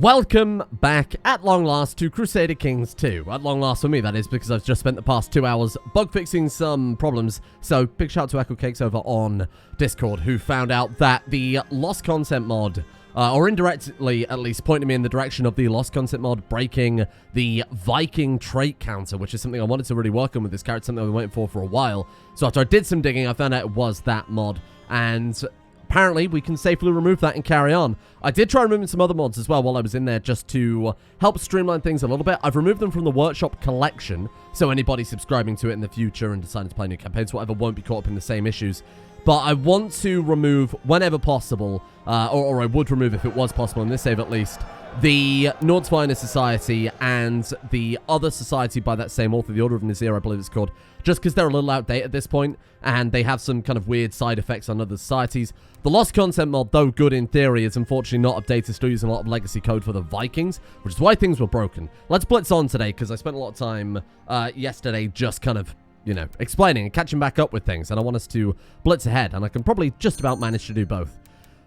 Welcome back, at long last, to Crusader Kings II. At long last for me, that is, because I've just spent the past 2 hours bug fixing some problems. So, big shout out to Echo Cakes over on Discord, who found out that the Lost Content mod, or indirectly at least, pointed me in the direction of the Lost Content mod breaking the Viking trait counter, which is something I wanted to really work on with this character, something I've been waiting for a while. So after I did some digging, I found out it was that mod, and apparently, we can safely remove that and carry on. I did try removing some other mods as well while I was in there just to help streamline things a little bit. I've removed them from the workshop collection, so anybody subscribing to it in the future and deciding to play new campaigns, whatever, won't be caught up in the same issues. But I want to remove, whenever possible, or I would remove if it was possible, in this save at least, the Nord's Finest Society and the other society by that same author, the Order of Nazir, I believe it's called, just because they're a little outdated at this point, and they have some kind of weird side effects on other societies. The Lost Content mod, though good in theory, is unfortunately not updated, still using a lot of legacy code for the Vikings, which is why things were broken. Let's blitz on today, because I spent a lot of time yesterday just kind of, you know, explaining and catching back up with things, and I want us to blitz ahead, and I can probably just about manage to do both.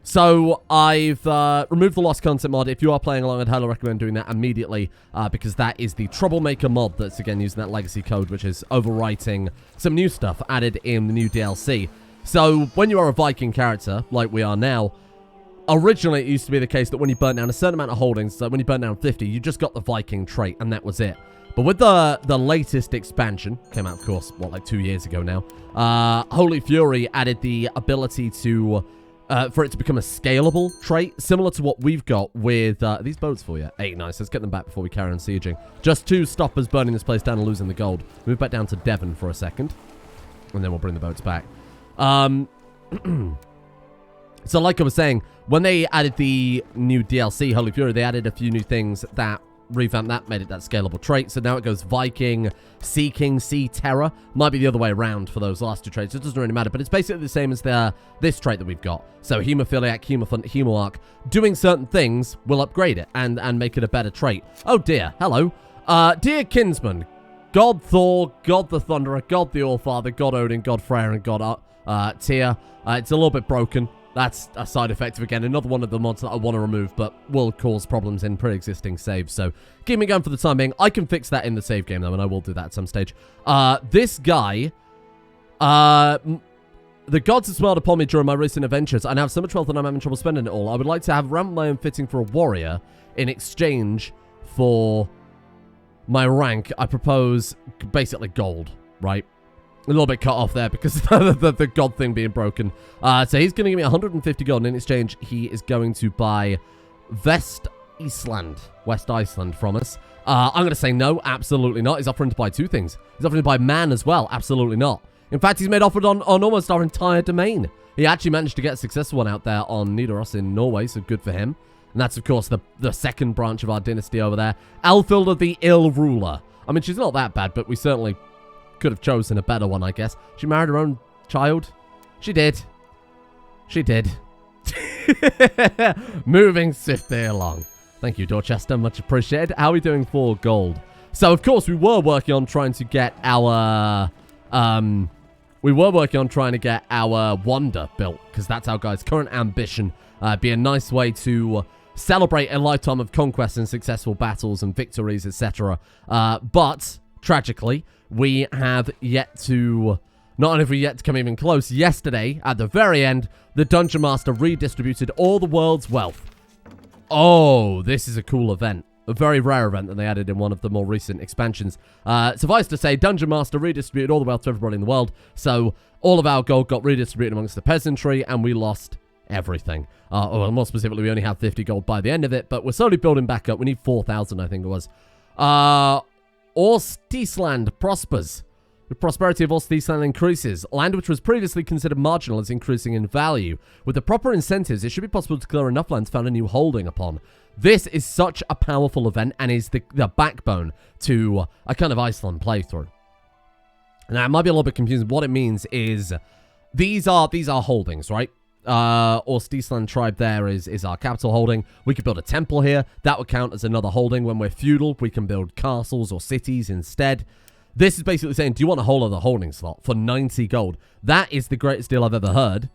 So, I've removed the Lost Content mod. If you are playing along, I'd highly recommend doing that immediately, because that is the Troublemaker mod that's, again, using that legacy code, which is overwriting some new stuff added in the new DLC. So, when you are a Viking character, like we are now, originally it used to be the case that when you burnt down a certain amount of holdings, so when you burnt down 50, you just got the Viking trait, and that was it. But with the latest expansion, came out, of course, what, like 2 years ago now, Holy Fury added the ability to for it to become a scalable trait, similar to what we've got with these boats for you. Hey, nice. Let's get them back before we carry on sieging. Just to stop us burning this place down and losing the gold. Move back down to Devon for a second, and then we'll bring the boats back. So like I was saying, when they added the new DLC, Holy Fury, they added a few new things that revamped that, made it that scalable trait. So now it goes Viking, Sea King, Sea Terror. Might be the other way around for those last two traits. It doesn't really matter, but it's basically the same as this trait that we've got. So Hemophiliac, Hemophant, Hemoarch. Doing certain things will upgrade it and make it a better trait. Oh dear, hello. Dear kinsman, God Thor, God the Thunderer, God the Allfather, God Odin, God Freyr, and God Tyr. It's a little bit broken. That's a side effect of, again, another one of the mods that I want to remove, but will cause problems in pre-existing saves. So keep me going for the time being. I can fix that in the save game, though, and I will do that at some stage. This guy, the gods have smiled upon me during my recent adventures. I now have so much wealth and I'm having trouble spending it all. I would like to have ramp my own fitting for a warrior in exchange for my rank. I propose basically gold, right? A little bit cut off there because the god thing being broken. So he's going to give me 150 gold, and in exchange, he is going to buy West Iceland from us. I'm going to say no, absolutely not. He's offering to buy two things. He's offering to buy man as well, absolutely not. In fact, he's made offers on almost our entire domain. He actually managed to get a successful one out there on Nidaros in Norway, so good for him. And that's, of course, the second branch of our dynasty over there. Alfilda the Ill Ruler. I mean, she's not that bad, but we certainly could have chosen a better one, I guess. She married her own child. She did. She did. Moving swiftly along. Thank you, Dorchester. Much appreciated. How are we doing for gold? So, of course, we were working on trying to get our wonder built, because that's our guy's current ambition. Be a nice way to celebrate a lifetime of conquests and successful battles and victories, etc. But tragically, we have yet to, not only have we yet to come even close, yesterday, at the very end, the Dungeon Master redistributed all the world's wealth. Oh, this is a cool event. A very rare event that they added in one of the more recent expansions. Suffice to say, Dungeon Master redistributed all the wealth to everybody in the world, so all of our gold got redistributed amongst the peasantry, and we lost everything. Or more specifically, we only have 50 gold by the end of it, but we're slowly building back up. We need 4,000, I think it was. Ostfriesland prospers. The prosperity of Ostfriesland increases. Land which was previously considered marginal is increasing in value. With the proper incentives, it should be possible to clear enough land to found a new holding upon. This is such a powerful event and is the backbone to a kind of Iceland playthrough. Now, it might be a little bit confusing. What it means is these are holdings, right? Ostfriesland tribe there is our capital holding. We could build a temple here. That would count as another holding. When we're feudal, we can build castles or cities instead. This is basically saying, do you want a whole other holding slot for 90 gold? That is the greatest deal I've ever heard.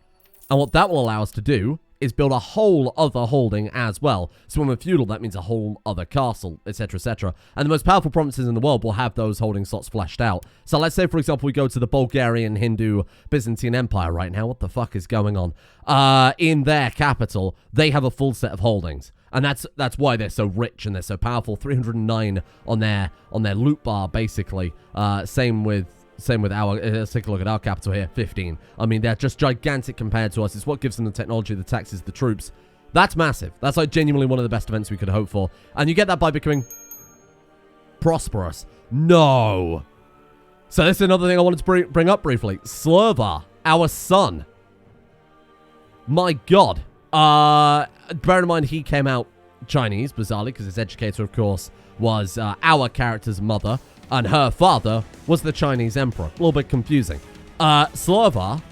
And what that will allow us to do is build a whole other holding as well. So when we're feudal, that means a whole other castle, etc., etc. And the most powerful provinces in the world will have those holding slots fleshed out. So let's say, for example, we go to the Bulgarian, Hindu, Byzantine Empire right now. What the fuck is going on? In their capital, they have a full set of holdings. And that's why they're so rich and they're so powerful. 309 on their loot bar, basically. Same with our, let's take a look at our capital here, 15. I mean, they're just gigantic compared to us. It's what gives them the technology, the taxes, the troops. That's massive. That's like genuinely one of the best events we could hope for. And you get that by becoming prosperous. No. So this is another thing I wanted to bring up briefly. Slurvar, our son. My God. Bear in mind, he came out Chinese, bizarrely, because his educator, of course, was our character's mother, and her father was the Chinese emperor. A little bit confusing. Slurvar,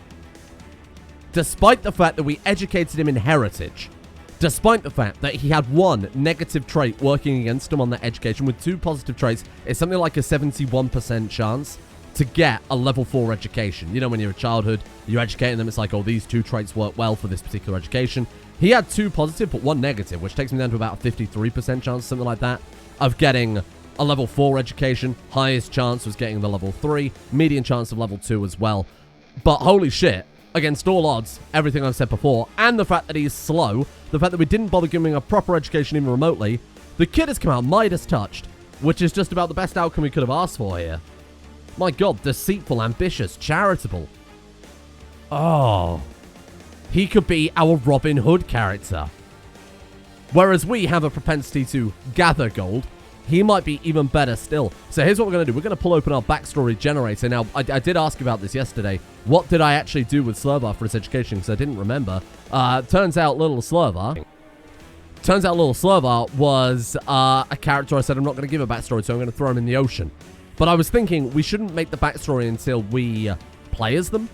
despite the fact that we educated him in heritage, despite the fact that he had one negative trait working against him on that education with 2 positive traits, it's something like a 71% chance to get a level 4 education. You know, when you're a childhood, you're educating them, it's like, oh, these 2 traits work well for this particular education. He had 2 positive, but 1 negative, which takes me down to about a 53% chance, something like that, of getting a level 4 education. Highest chance was getting the level 3, median chance of level 2 as well. But holy shit, against all odds, everything I've said before, and the fact that he's slow, the fact that we didn't bother giving him a proper education even remotely, the kid has come out Midas touched, which is just about the best outcome we could have asked for here. My God, deceitful, ambitious, charitable. Oh. He could be our Robin Hood character. Whereas we have a propensity to gather gold, he might be even better still. So here's what we're going to do. We're going to pull open our backstory generator. Now, I did ask about this yesterday. What did I actually do with Slurvar for his education? Because I didn't remember. Turns out little Slurvar was a character I said I'm not going to give a backstory, so I'm going to throw him in the ocean. But I was thinking we shouldn't make the backstory until we play as them.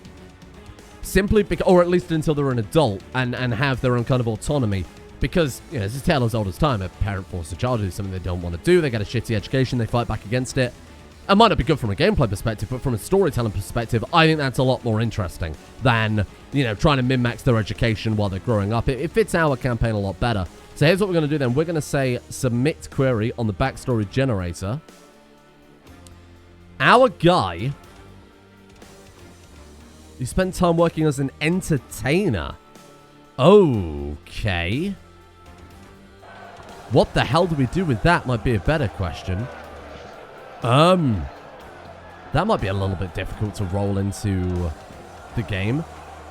Simply because, or at least until they're an adult and have their own kind of autonomy. Because, you know, it's a tale as old as time. A parent forces a child to do something they don't want to do. They get a shitty education. They fight back against it. It might not be good from a gameplay perspective, but from a storytelling perspective, I think that's a lot more interesting than, you know, trying to min-max their education while they're growing up. It fits our campaign a lot better. So here's what we're going to do then. We're going to say submit query on the backstory generator. Our guy, you spent time working as an entertainer. Okay. What the hell do we do with that might be a better question. That might be a little bit difficult to roll into the game.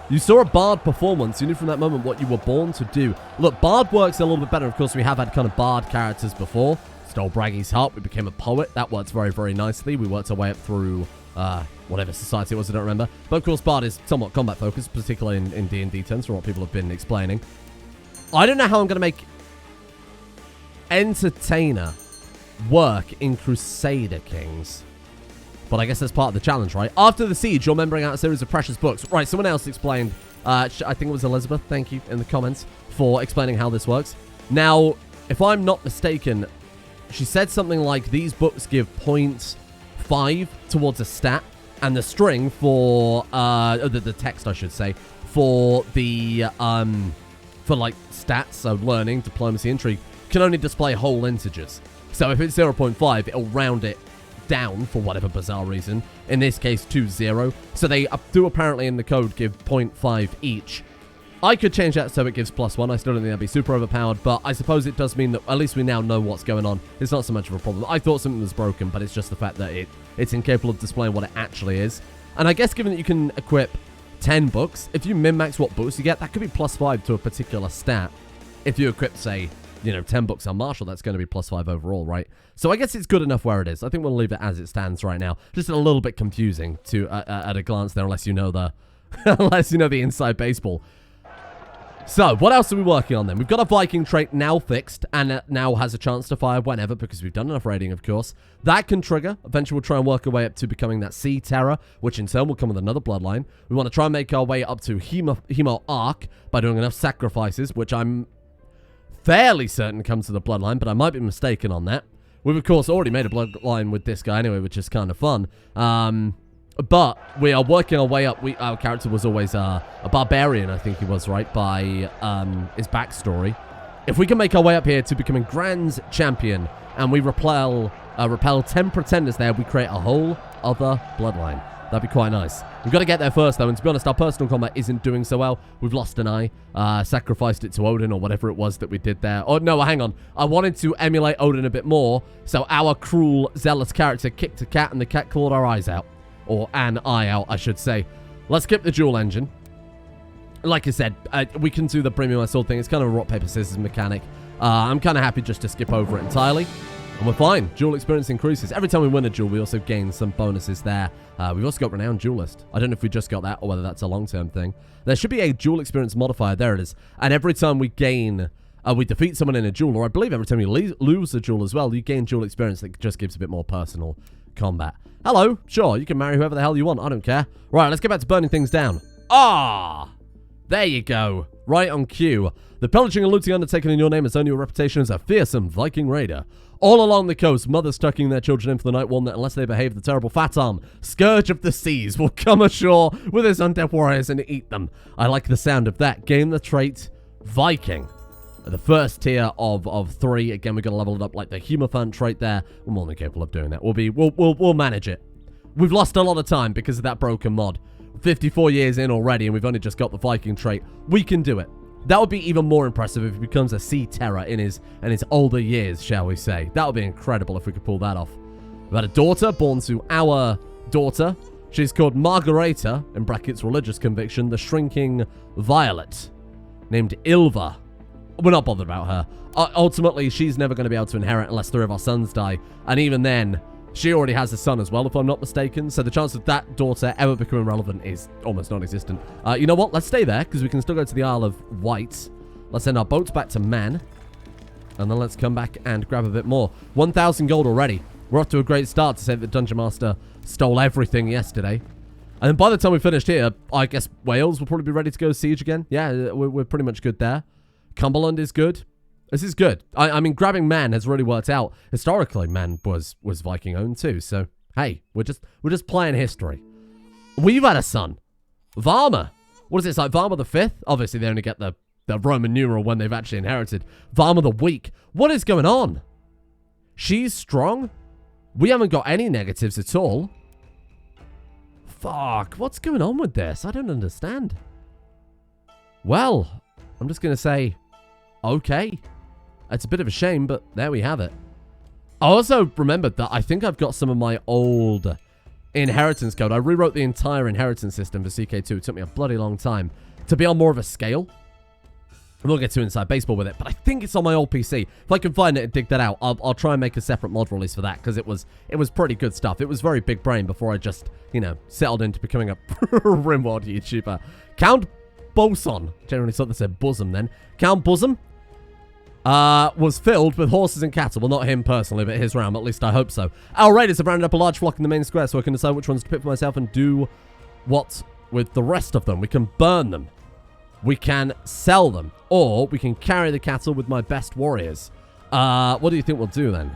You saw a bard performance. You knew from that moment what you were born to do. Look, bard works a little bit better. Of course, we have had kind of bard characters before. Stole Braggy's heart. We became a poet. That works very, very nicely. We worked our way up through whatever society it was, I don't remember. But of course, bard is somewhat combat focused, particularly in D&D terms, from what people have been explaining. I don't know how I'm going to make entertainer work in Crusader Kings. But I guess that's part of the challenge, right? After the siege, you're remembering out a series of precious books. Right, someone else explained, I think it was Elizabeth, thank you, in the comments, for explaining how this works. Now, if I'm not mistaken, she said something like these books give 0.5 towards a stat, and the string for, the text, I should say, for the, for like stats, so learning, diplomacy, intrigue, can only display whole integers. So if it's 0.5, it'll round it down for whatever bizarre reason. In this case, to 0. So they do apparently in the code give 0.5 each. I could change that so it gives +1. I still don't think that'd be super overpowered, but I suppose it does mean that at least we now know what's going on. It's not so much of a problem. I thought something was broken, but it's just the fact that it's incapable of displaying what it actually is. And I guess given that you can equip 10 books, if you min-max what books you get, that could be +5 to a particular stat. If you equip, say, you know, 10 books on martial, that's going to be +5 overall, right? So I guess it's good enough where it is. I think we'll leave it as it stands right now. Just a little bit confusing to at a glance there, unless you know the unless you know the inside baseball. So, what else are we working on then? We've got a Viking trait now fixed, and it now has a chance to fire whenever, because we've done enough raiding, of course. That can trigger. Eventually, we'll try and work our way up to becoming that Sea Terror, which in turn will come with another bloodline. We want to try and make our way up to Hemo Arc by doing enough sacrifices, which I'm fairly certain comes to the bloodline, but I might be mistaken on that. We've, of course, already made a bloodline with this guy anyway, which is kind of fun. But we are working our way up. Our character was always a barbarian, I think he was, right, by his backstory. If we can make our way up here to becoming Grand Champion, and we repel 10 pretenders there, we create a whole other bloodline. That'd be quite nice. We've got to get there first, though, and to be honest, our personal combat isn't doing so well. We've lost an eye, sacrificed it to Odin, or whatever it was that we did there. Oh, no, hang on. I wanted to emulate Odin a bit more, so our cruel, zealous character kicked a cat, and the cat clawed our eyes out. Or an eye out, I should say. Let's skip the dual engine. Like I said, we can do the premium sword thing. It's kind of a rock, paper, scissors mechanic. I'm kind of happy just to skip over it entirely. And we're fine. Duel experience increases. Every time we win a duel, we also gain some bonuses there. We've also got Renowned Duelist. I don't know if we just got that or whether that's a long-term thing. There should be a duel experience modifier. There it is. And every time we gain... we defeat someone in a duel, or I believe every time you lose a duel as well, you gain duel experience that just gives a bit more personal combat. Hello. Sure, you can marry whoever the hell you want. I don't care. Right, let's get back to burning things down. Ah! There you go. Right on cue. The pillaging and looting undertaken in your name has earned you a reputation as a fearsome Viking raider. All along the coast, mothers tucking their children in for the night warn that unless they behave, the terrible Fatarm, scourge of the seas, will come ashore with his undead warriors and eat them. I like the sound of that. Gain the trait Viking. The first tier of 3. Again, we're going to level it up like the Humafant trait there. We're more than capable of doing that. We'll manage it. We've lost a lot of time because of that broken mod. 54 years in already, and we've only just got the Viking trait. We can do it. That would be even more impressive if he becomes a sea terror in his older years, shall we say. That would be incredible if we could pull that off. We've had a daughter born to our daughter. She's called Margareta, in brackets religious conviction, the Shrinking Violet, named Ilva. We're not bothered about her. Ultimately, she's never going to be able to inherit unless 3 of our sons die. And even then, she already has a son as well, if I'm not mistaken. So the chance of that daughter ever becoming relevant is almost non-existent. You know what? Let's stay there, because we can still go to the Isle of Wight. Let's send our boats back to Man. And then let's come back and grab a bit more. 1,000 gold already. We're off to a great start to say that the Dungeon Master stole everything yesterday. And then by the time we finished here, I guess Wales will probably be ready to go siege again. Yeah, we're pretty much good there. Cumberland is good. This is good. I mean, grabbing Man has really worked out. Historically, Man was Viking owned too. So hey, we're just playing history. We've had a son, Varma. What is it? It's like Varma the 5th. Obviously, they only get the Roman numeral when they've actually inherited. Varma the Weak. What is going on? She's strong. We haven't got any negatives at all. Fuck. What's going on with this? I don't understand. Well, I'm just gonna say, okay. It's a bit of a shame, but there we have it. I also remembered that I think I've got some of my old inheritance code. I rewrote the entire inheritance system for CK2. It took me a bloody long time to be on more of a scale. We'll get to inside baseball with it, but I think it's on my old PC. If I can find it and dig that out, I'll try and make a separate mod release for that, because it was pretty good stuff. It was very big brain before I just, settled into becoming a Rimworld YouTuber. Count Boson, generally thought they said bosom then. Count Bosom was filled with horses and cattle. Well, not him personally, but his realm. At least I hope so. Our raiders have rounded up a large flock in the main square, so I can decide which ones to pick for myself and do what with the rest of them. We can burn them. We can sell them. Or we can carry the cattle with my best warriors. What do you think we'll do then?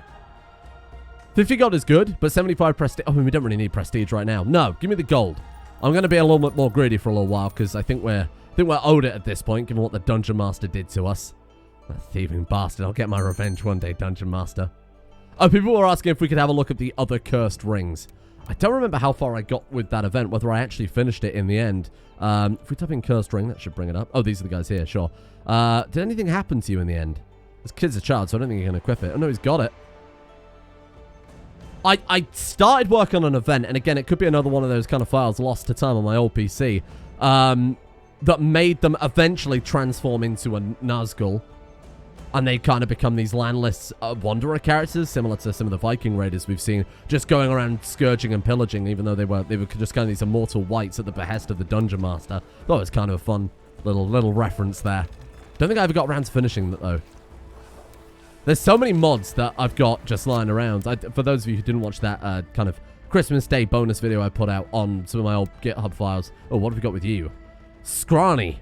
50 gold is good, but 75 prestige. Oh, we don't really need prestige right now. No, give me the gold. I'm going to be a little bit more greedy for a little while, because I think we're owed it at this point, given what the Dungeon Master did to us. That thieving bastard. I'll get my revenge one day, Dungeon Master. Oh, people were asking if we could have a look at the other cursed rings. I don't remember how far I got with that event, whether I actually finished it in the end. If we type in cursed ring, that should bring it up. Oh, these are the guys here, sure. Did anything happen to you in the end? This kid's a child, so I don't think he can equip it. Oh, no, he's got it. I started work on an event, and again, it could be another one of those kind of files lost to time on my old PC, that made them eventually transform into a Nazgul. And they kind of become these landless wanderer characters, similar to some of the Viking raiders we've seen, just going around scourging and pillaging, even though they were just kind of these immortal wights at the behest of the Dungeon Master. Thought it was kind of a fun little reference there. Don't think I ever got around to finishing that, though. There's so many mods that I've got just lying around. For those of you who didn't watch that kind of Christmas Day bonus video I put out on some of my old GitHub files. Oh, what have we got with you? Scrawny.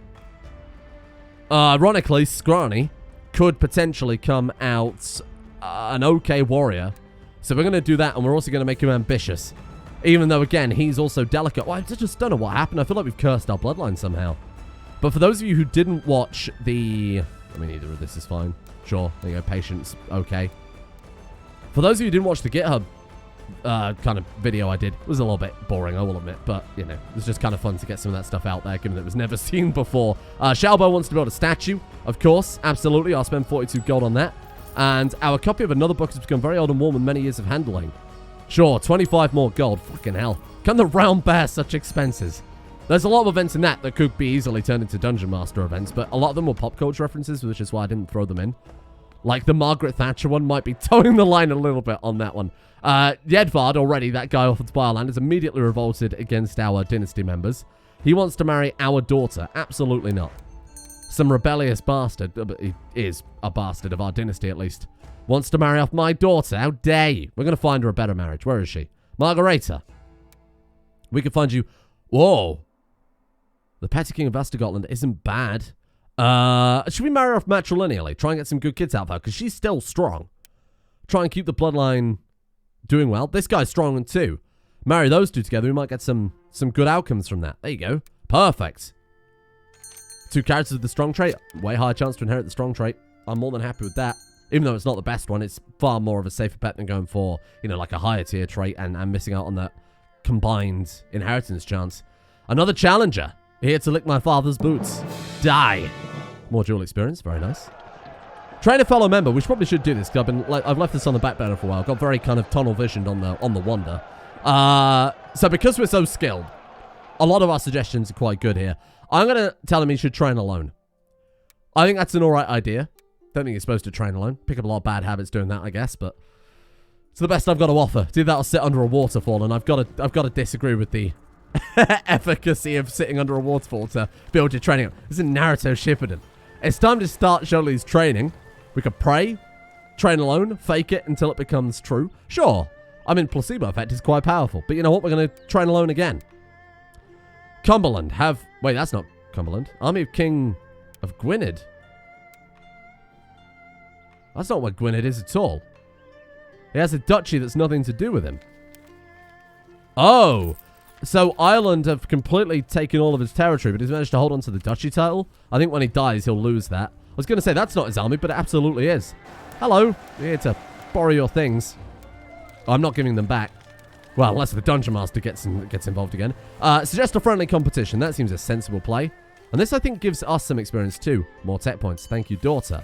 Ironically, Scrawny could potentially come out an okay warrior. So we're going to do that, and we're also going to make him ambitious. Even though, again, he's also delicate. Well, I just don't know what happened. I feel like we've cursed our bloodline somehow. But for those of you who didn't watch the... I mean, either of this is fine. Sure, there you go, patience, okay. For those of you who didn't watch the GitHub kind of video I did, it was a little bit boring, I will admit. But, you know, it was just kind of fun to get some of that stuff out there, given that it was never seen before. Shalbo wants to build a statue, of course. Absolutely, I'll spend 42 gold on that. And our copy of another book has become very old and worn with many years of handling. Sure, 25 more gold. Fucking hell. Can the realm bear such expenses? There's a lot of events in that could be easily turned into Dungeon Master events, but a lot of them were pop culture references, which is why I didn't throw them in. Like the Margaret Thatcher one might be towing the line a little bit on that one. Jedvard, already, that guy off of Spireland, is immediately revolted against our dynasty members. He wants to marry our daughter. Absolutely not. Some rebellious bastard, but he is a bastard of our dynasty at least, wants to marry off my daughter. How dare you? We're going to find her a better marriage. Where is she? Margareta. We can find you... Whoa. The Petty King of Vestergotland isn't bad. Should we marry her off matrilineally? Try and get some good kids out of her, because she's still strong. Try and keep the bloodline doing well. This guy's strong too. Marry those two together, we might get some good outcomes from that. There you go. Perfect. 2 characters with the strong trait. Way higher chance to inherit the strong trait. I'm more than happy with that. Even though it's not the best one, it's far more of a safer bet than going for, you know, like a higher tier trait and missing out on that combined inheritance chance. Another challenger. Here to lick my father's boots. Die. More dual experience. Very nice. Train a fellow member. We probably should do this because I've left this on the back burner for a while. Got very kind of tunnel visioned on the wonder. So because we're so skilled, a lot of our suggestions are quite good here. I'm going to tell him he should train alone. I think that's an alright idea. Don't think you're supposed to train alone. Pick up a lot of bad habits doing that, I guess, but it's the best I've got to offer. It's either that or sit under a waterfall, and I've got to disagree with the efficacy of sitting under a waterfall to build your training up. This is Naruto Shippuden. It's time to start Joly's training. We could pray, train alone, fake it until it becomes true. Sure, I mean, placebo effect is quite powerful, but you know what? We're going to train alone again. Cumberland have... Wait, that's not Cumberland. Army of King of Gwynedd. That's not what Gwynedd is at all. He has a duchy that's nothing to do with him. Oh, so Ireland have completely taken all of his territory, but he's managed to hold on to the duchy title. I think when he dies, he'll lose that. I was going to say that's not his army, but it absolutely is. Hello, we're here to borrow your things. I'm not giving them back. Well, unless the Dungeon Master gets involved again. Suggest a friendly competition. That seems a sensible play. And this, I think, gives us some experience too. More tech points. Thank you, daughter.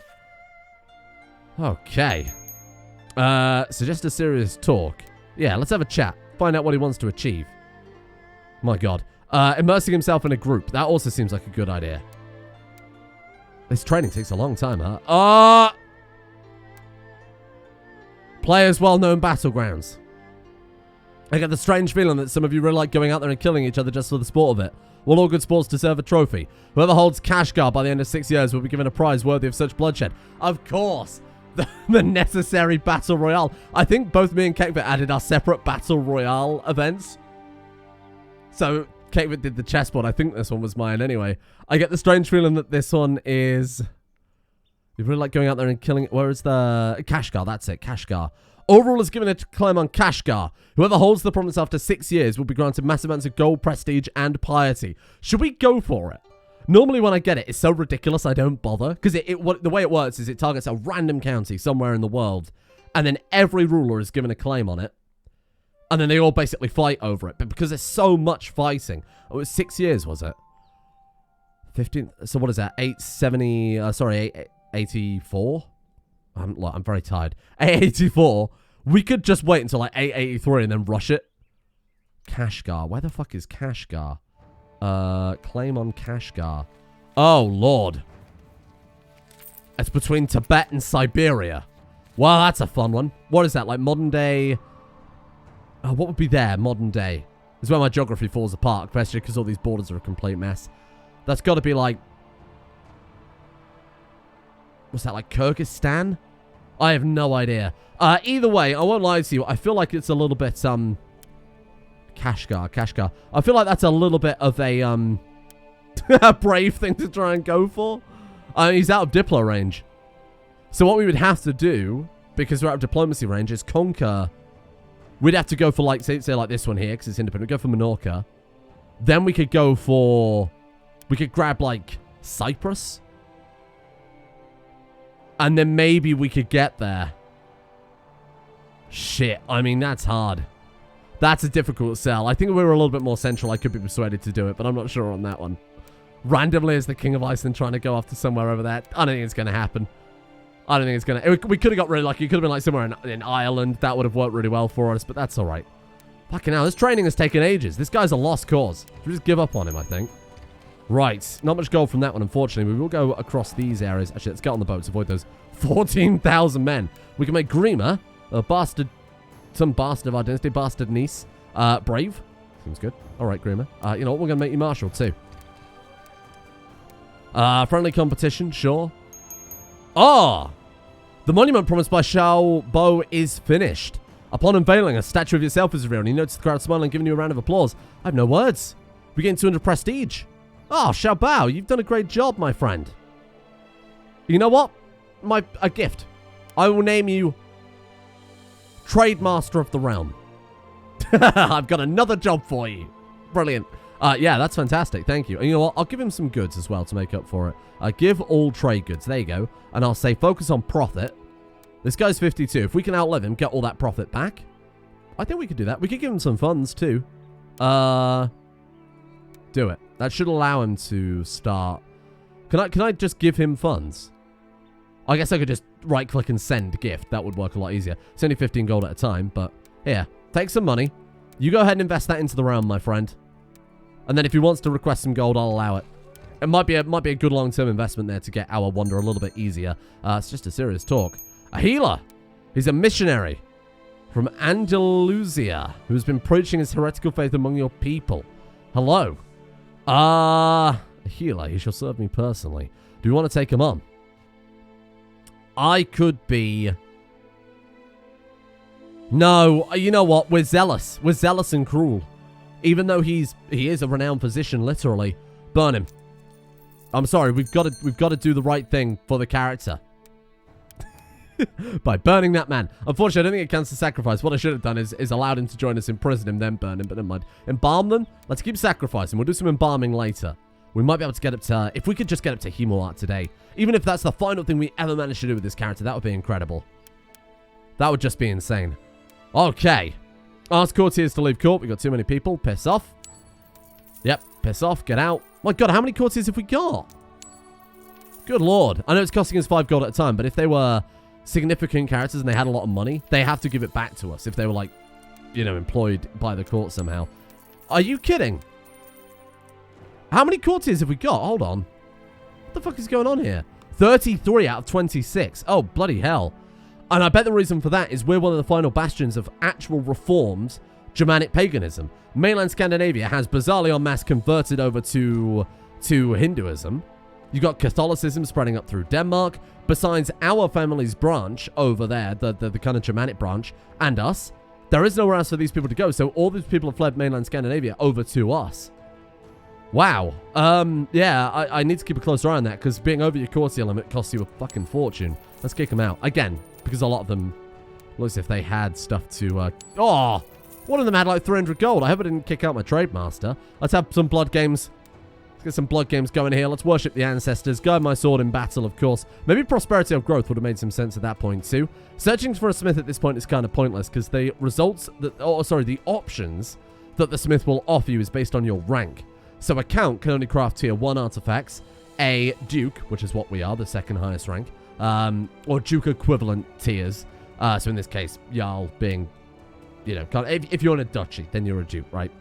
Okay. Suggest a serious talk. Yeah, let's have a chat. Find out what he wants to achieve. My God. Immersing himself in a group. That also seems like a good idea. This training takes a long time, huh? Players' well-known battlegrounds. I get the strange feeling that some of you really like going out there and killing each other just for the sport of it. Will all good sports deserve a trophy? Whoever holds Kashgar by the end of 6 years will be given a prize worthy of such bloodshed. Of course. The necessary battle royale. I think both me and Taketh added our separate battle royale events. So Taketh did the chessboard. I think this one was mine anyway. I get the strange feeling that this one is... You really like going out there and killing... Where is the... Kashgar, that's it. Kashgar. Overall is given a claim on Kashgar. Whoever holds the province after 6 years will be granted massive amounts of gold, prestige, and piety. Should we go for it? Normally when I get it, it's so ridiculous I don't bother. Because the way it works is it targets a random county somewhere in the world. And then every ruler is given a claim on it. And then they all basically fight over it. But because there's so much fighting... Oh, it was 6 years, was it? 15... So what is that? 870... sorry, 884? I'm very tired. 884. We could just wait until like 883 and then rush it. Kashgar. Where the fuck is Kashgar? Claim on Kashgar. Oh, Lord. It's between Tibet and Siberia. Well, that's a fun one. What is that? Like modern day... Oh, what would be there? Modern day. This is where my geography falls apart, especially because all these borders are a complete mess. That's got to be like... What's that, like Kyrgyzstan? I have no idea. Either way, I won't lie to you. I feel like it's a little bit, Kashgar. I feel like that's a little bit of a, a brave thing to try and go for. He's out of Diplo range. So what we would have to do, because we're out of diplomacy range, is conquer we'd have to go for, like, say like this one here, because it's independent. We'd go for Menorca. Then we could go for... We could grab, like, Cyprus. And then maybe we could get there. Shit. I mean, that's hard. That's a difficult sell. I think if we were a little bit more central, I could be persuaded to do it, but I'm not sure on that one. Randomly as the King of Iceland trying to go off to somewhere over there. I don't think it's going to happen. I don't think it's going to... We could have got really lucky. It could have been like somewhere in Ireland. That would have worked really well for us, but that's all right. Fucking hell, this training has taken ages. This guy's a lost cause. We just give up on him, I think. Right. Not much gold from that one, unfortunately. We will go across these areas. Actually, let's get on the boats. Avoid those 14,000 men. We can make Grima, a bastard... Some bastard of our dynasty. Bastard niece. Brave. Seems good. All right, Grima. You know what? We're going to make you Marshal, too. Friendly competition, sure. Oh! The monument promised by Xiao Bo is finished. Upon unveiling, a statue of yourself is revealed, and you notice the crowd smiling and giving you a round of applause. I have no words. We gain 200 prestige. Oh, Xiao Bao, you've done a great job, my friend. You know what? A gift. I will name you Trade Master of the Realm. I've got another job for you. Brilliant. Yeah, that's fantastic. Thank you. And you know what? I'll give him some goods as well to make up for it. Give all trade goods. There you go. And I'll say focus on profit. This guy's 52. If we can outlive him, get all that profit back, I think we could do that. We could give him some funds too. Do it. That should allow him to start. Can I just give him funds? I guess I could just right-click and send gift. That would work a lot easier. It's only 15 gold at a time, but here, take some money. You go ahead and invest that into the realm, my friend. And then if he wants to request some gold, I'll allow it. It might be a good long-term investment there to get our wonder a little bit easier. It's just a serious talk. A healer. He's a missionary from Andalusia who has been preaching his heretical faith among your people. Hello. A healer. He shall serve me personally. Do you want to take him on? I could be... No, you know what? We're zealous. We're zealous and cruel. Even though he is a renowned physician, literally. Burn him. I'm sorry, we've got to do the right thing for the character. By burning that man. Unfortunately, I don't think it counts as sacrifice. What I should have done is allowed him to join us, imprison him, then burn him, but never mind. Embalm them? Let's keep sacrificing. We'll do some embalming later. We might be able to get up to... If we could just get up to Hemoart today. Even if that's the final thing we ever managed to do with this character, that would be incredible. That would just be insane. Okay. Ask courtiers to leave court. We got too many people. Piss off. Yep. Piss off. Get out. My God, how many courtiers have we got? Good Lord. I know it's costing us 5 gold at a time, but if they were significant characters and they had a lot of money, they have to give it back to us if they were, like, you know, employed by the court somehow. Are you kidding? How many courtiers have we got? Hold on. What the fuck is going on here? 33 out of 26. Oh, bloody hell. And I bet the reason for that is we're one of the final bastions of actual reformed Germanic paganism. Mainland Scandinavia has bizarrely en masse converted over to Hinduism. You got Catholicism spreading up through Denmark. Besides our family's branch over there, the kind of Germanic branch, and us, there is nowhere else for these people to go. So all these people have fled mainland Scandinavia over to us. Wow. Yeah, I need to keep a close eye on that, because being over your courtier limit costs you a fucking fortune. Let's kick them out. Again, because a lot of them, looks if they had stuff to, oh! One of them had like 300 gold. I hope I didn't kick out my trade master. Let's have some blood games. Let's get some blood games going here. Let's worship the ancestors. Guide my sword in battle, of course. Maybe prosperity of growth would have made some sense at that point too. Searching for a smith at this point is kind of pointless, because the results that, the options that the smith will offer you is based on your rank. So a count can only craft tier 1 artifacts. A duke, which is what we are, the second highest rank, or duke equivalent tiers. So in this case, Jarl being, you know, if you're in a duchy, then you're a duke, right?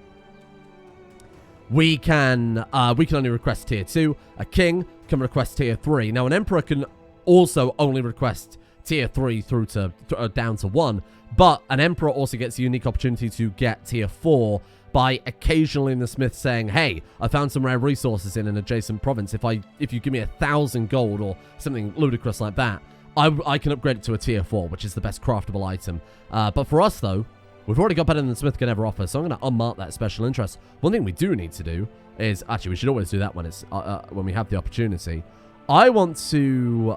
We can only request tier 2. A king can request tier 3. Now, an emperor can also only request tier 3 through to down to 1. But an emperor also gets a unique opportunity to get tier 4 by occasionally in the smith saying, hey, I found some rare resources in an adjacent province. If you give me 1,000 gold or something ludicrous like that, I can upgrade it to a tier 4, which is the best craftable item. But for us, though, we've already got better than the smith can ever offer, so I'm going to unmark that special interest. One thing we do need to do is, actually, we should always do that when it's when we have the opportunity. I want to,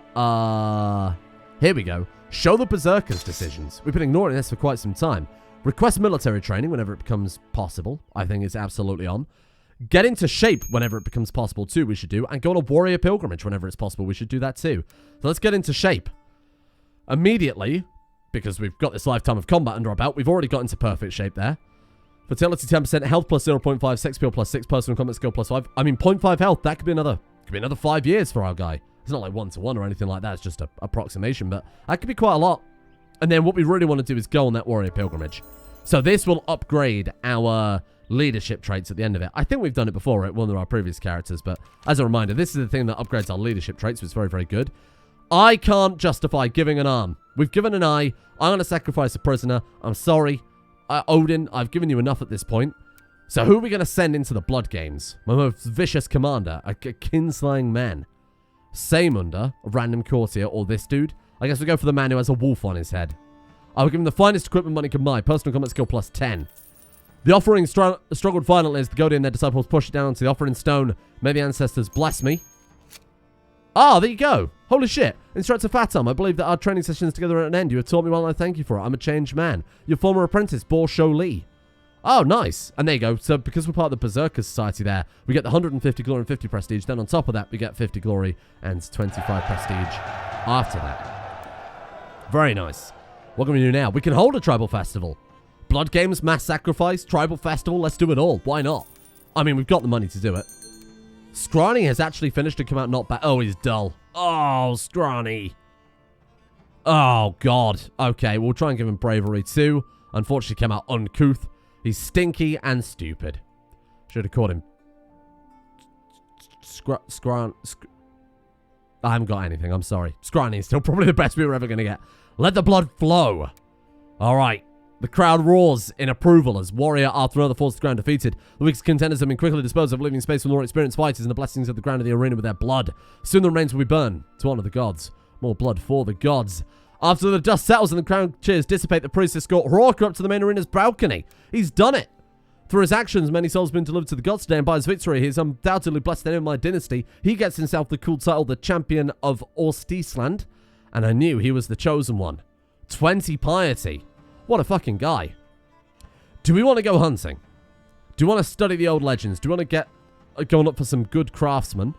here we go, show the berserkers decisions. We've been ignoring this for quite some time. Request military training whenever it becomes possible. I think it's absolutely on. Get into shape whenever it becomes possible too, we should do. And go on a warrior pilgrimage whenever it's possible. We should do that too. So let's get into shape. Immediately, because we've got this lifetime of combat under our belt, we've already got into perfect shape there. Fertility 10%, health plus 0.5, sex appeal plus 6, personal combat skill plus 5. I mean, 0.5 health, that could be another 5 years for our guy. It's not like 1-to-1 or anything like that. It's just an approximation, but that could be quite a lot. And then what we really want to do is go on that warrior pilgrimage. So this will upgrade our leadership traits at the end of it. I think we've done it before at one of our previous characters, but as a reminder, this is the thing that upgrades our leadership traits, so it's very, very good. I can't justify giving an arm. We've given an eye. I'm going to sacrifice a prisoner. I'm sorry. Odin, I've given you enough at this point. So who are we going to send into the Blood Games? My most vicious commander, a kinslaying man. Saemunda, a random courtier, or this dude. I guess we go for the man who has a wolf on his head. I will give him the finest equipment money can buy. Personal combat skill plus 10. The offering struggled violently as the Godi and their disciples pushed it down onto the offering stone. May the ancestors bless me. Ah, there you go. Holy shit. Instructor Fatarm, I believe that our training sessions together are at an end. You have taught me well and I thank you for it. I'm a changed man. Your former apprentice, Bo Sho Lee. Oh, nice. And there you go. So because we're part of the Berserker Society there, we get the 150 glory and 50 prestige. Then on top of that, we get 50 glory and 25 prestige after that. Very nice. What can we do now? We can hold a tribal festival. Blood Games, mass sacrifice, tribal festival. Let's do it all. Why not? I mean, we've got the money to do it. Scrawny has actually finished and come out not bad. Oh, he's dull. Oh, Scrawny. Oh, God. Okay, we'll try and give him bravery too. Unfortunately, came out uncouth. He's stinky and stupid. Should have called him. I haven't got anything. I'm sorry. Scrawny is still probably the best we were ever going to get. Let the blood flow. All right. The crowd roars in approval as Warrior after another falls to the ground defeated. The weakest contenders have been quickly disposed of, leaving space for more experienced fighters and the blessings of the ground of the arena with their blood. Soon the remains will be burned to honor the gods. More blood for the gods. After the dust settles and the crowd cheers dissipate, the priest escort Hrothgar up to the main arena's balcony. He's done it. Through his actions, many souls have been delivered to the gods today, and by his victory, he has undoubtedly blessed the name of my dynasty. He gets himself the cool title, the Champion of Orsteisland, and I knew he was the chosen one. 20 piety. What a fucking guy. Do we want to go hunting? Do we want to study the old legends? Do we want to get going up for some good craftsmen?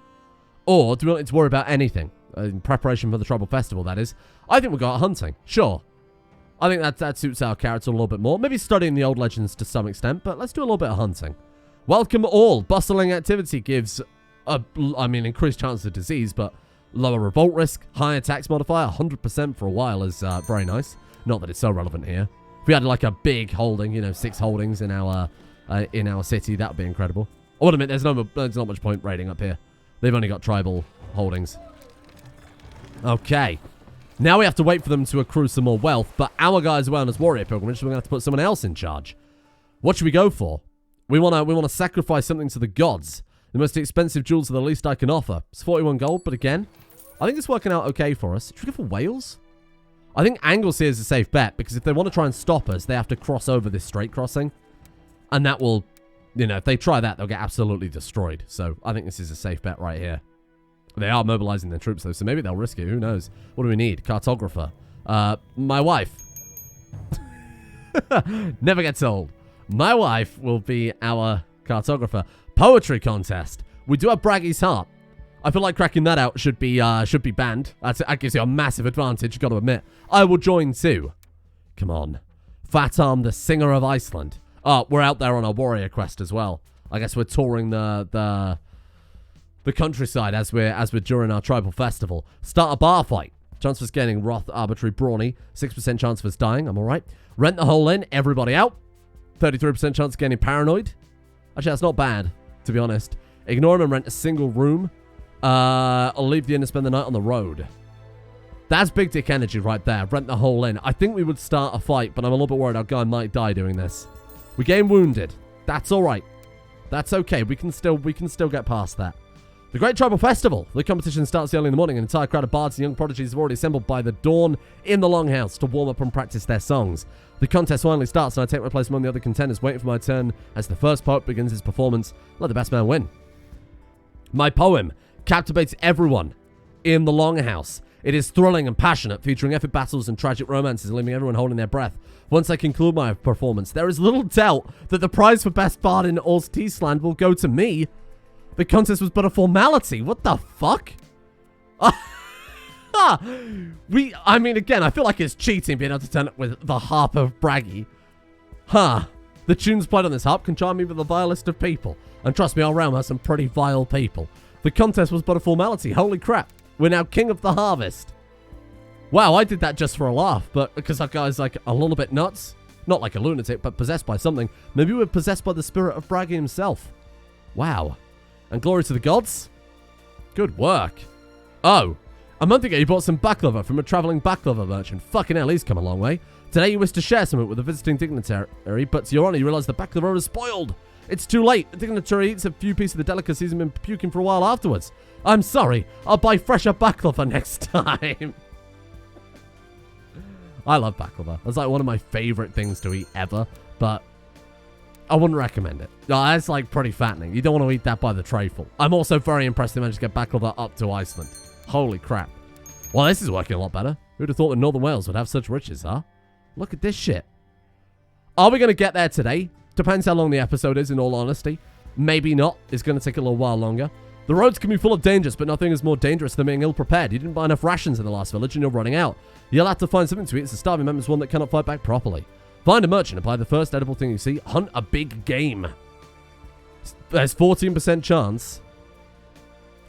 Or do we want to worry about anything? In preparation for the tribal festival, that is. I think we'll go out hunting. Sure. I think that suits our character a little bit more. Maybe studying the old legends to some extent, but let's do a little bit of hunting. Welcome all. Bustling activity gives, increased chance of disease, but lower revolt risk, high tax modifier, 100% for a while is very nice. Not that it's so relevant here. If we had like a big holding, 6 holdings in our city, that would be incredible. I would admit there's not much point raiding up here. They've only got tribal holdings. Okay. Now we have to wait for them to accrue some more wealth, but our guys are well as warrior pilgrimage, so we're going to have to put someone else in charge. What should we go for? We want to sacrifice something to the gods. The most expensive jewels are the least I can offer. It's 41 gold, but again, I think it's working out okay for us. Should we go for Wales? I think Anglesey is a safe bet, because if they want to try and stop us, they have to cross over this straight crossing. And that will, if they try that, they'll get absolutely destroyed. So I think this is a safe bet right here. They are mobilizing their troops, though, so maybe they'll risk it. Who knows? What do we need? Cartographer. My wife. Never gets old. My wife will be our cartographer. Poetry contest. We do have Braggy's Heart. I feel like cracking that out should be banned. That gives you a massive advantage, got to admit. I will join too. Come on. Fatarm, the singer of Iceland. Oh, we're out there on our warrior quest as well. I guess we're touring the countryside as we're during our tribal festival. Start a bar fight. Chance for us getting Wrath, Arbitrary, Brawny. 6% chance of us dying. I'm alright. Rent the hole in. Everybody out. 33% chance of getting Paranoid. Actually, that's not bad, to be honest. Ignore him and rent a single room. I'll leave the inn and spend the night on the road. That's big dick energy right there. Rent the hole in. I think we would start a fight, but I'm a little bit worried our guy might die doing this. We gain wounded. That's alright. That's okay. We can still get past that. The Great Tribal Festival. The competition starts early in the morning. An entire crowd of bards and young prodigies have already assembled by the dawn in the Longhouse to warm up and practice their songs. The contest finally starts, and I take my place among the other contenders, waiting for my turn as the first poet begins his performance. Let the best man win. My poem captivates everyone in the Longhouse. It is thrilling and passionate, featuring epic battles and tragic romances, leaving everyone holding their breath. Once I conclude my performance, there is little doubt that the prize for Best Bard in Ostland will go to me. The contest was but a formality. What the fuck? I mean, again, I feel like it's cheating being able to turn up with the harp of Braggy. The tunes played on this harp can charm even the vilest of people. And trust me, our realm has some pretty vile people. The contest was but a formality. Holy crap. We're now king of the harvest. Wow, I did that just for a laugh, but because that guy's like a little bit nuts. Not like a lunatic, but possessed by something. Maybe we're possessed by the spirit of Braggy himself. Wow. And glory to the gods. Good work. Oh, a month ago you bought some baklava from a traveling baklava merchant. Fucking hell, he's come a long way. Today you wish to share something with a visiting dignitary, but to your honor you realize the baklava is spoiled. It's too late. The dignitary eats a few pieces of the delicacies and been puking for a while afterwards. I'm sorry. I'll buy fresher baklava next time. I love baklava. It's like one of my favorite things to eat ever, but I wouldn't recommend it. That's like pretty fattening. You don't want to eat that by the trayful. I'm also very impressed they managed to get baklava up to Iceland. Holy crap. Well, this is working a lot better. Who'd have thought that Northern Wales would have such riches, huh? Look at this shit. Are we going to get there today? Depends how long the episode is, in all honesty. Maybe not. It's going to take a little while longer. The roads can be full of dangers, but nothing is more dangerous than being ill-prepared. You didn't buy enough rations in the last village and you're running out. You'll have to find something to eat as a starving member is one that cannot fight back properly. Find a merchant and buy the first edible thing you see. Hunt a big game. There's 14% chance.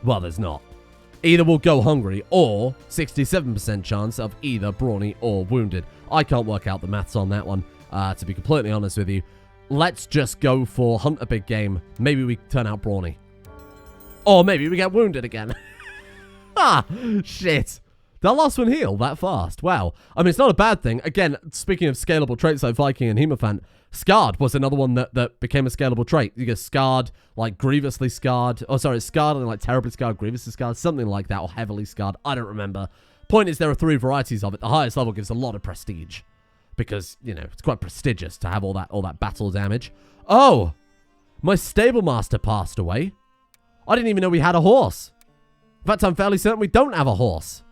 Well, there's not. Either we'll go hungry or 67% chance of either brawny or wounded. I can't work out the maths on that one, to be completely honest with you. Let's just go for hunt a big game. Maybe we turn out brawny. Or maybe we get wounded again. Shit. Did that last one heal that fast? Wow. I mean, it's not a bad thing. Again, speaking of scalable traits like Viking and Hemophant, Scarred was another one that became a scalable trait. You get Scarred, like grievously scarred. Oh, sorry, Scarred and like terribly scarred, grievously scarred, something like that, or heavily scarred. I don't remember. Point is, there are 3 varieties of it. The highest level gives a lot of prestige. Because, you know, it's quite prestigious to have all that battle damage. Oh! My stable master passed away. I didn't even know we had a horse. In fact, I'm fairly certain we don't have a horse.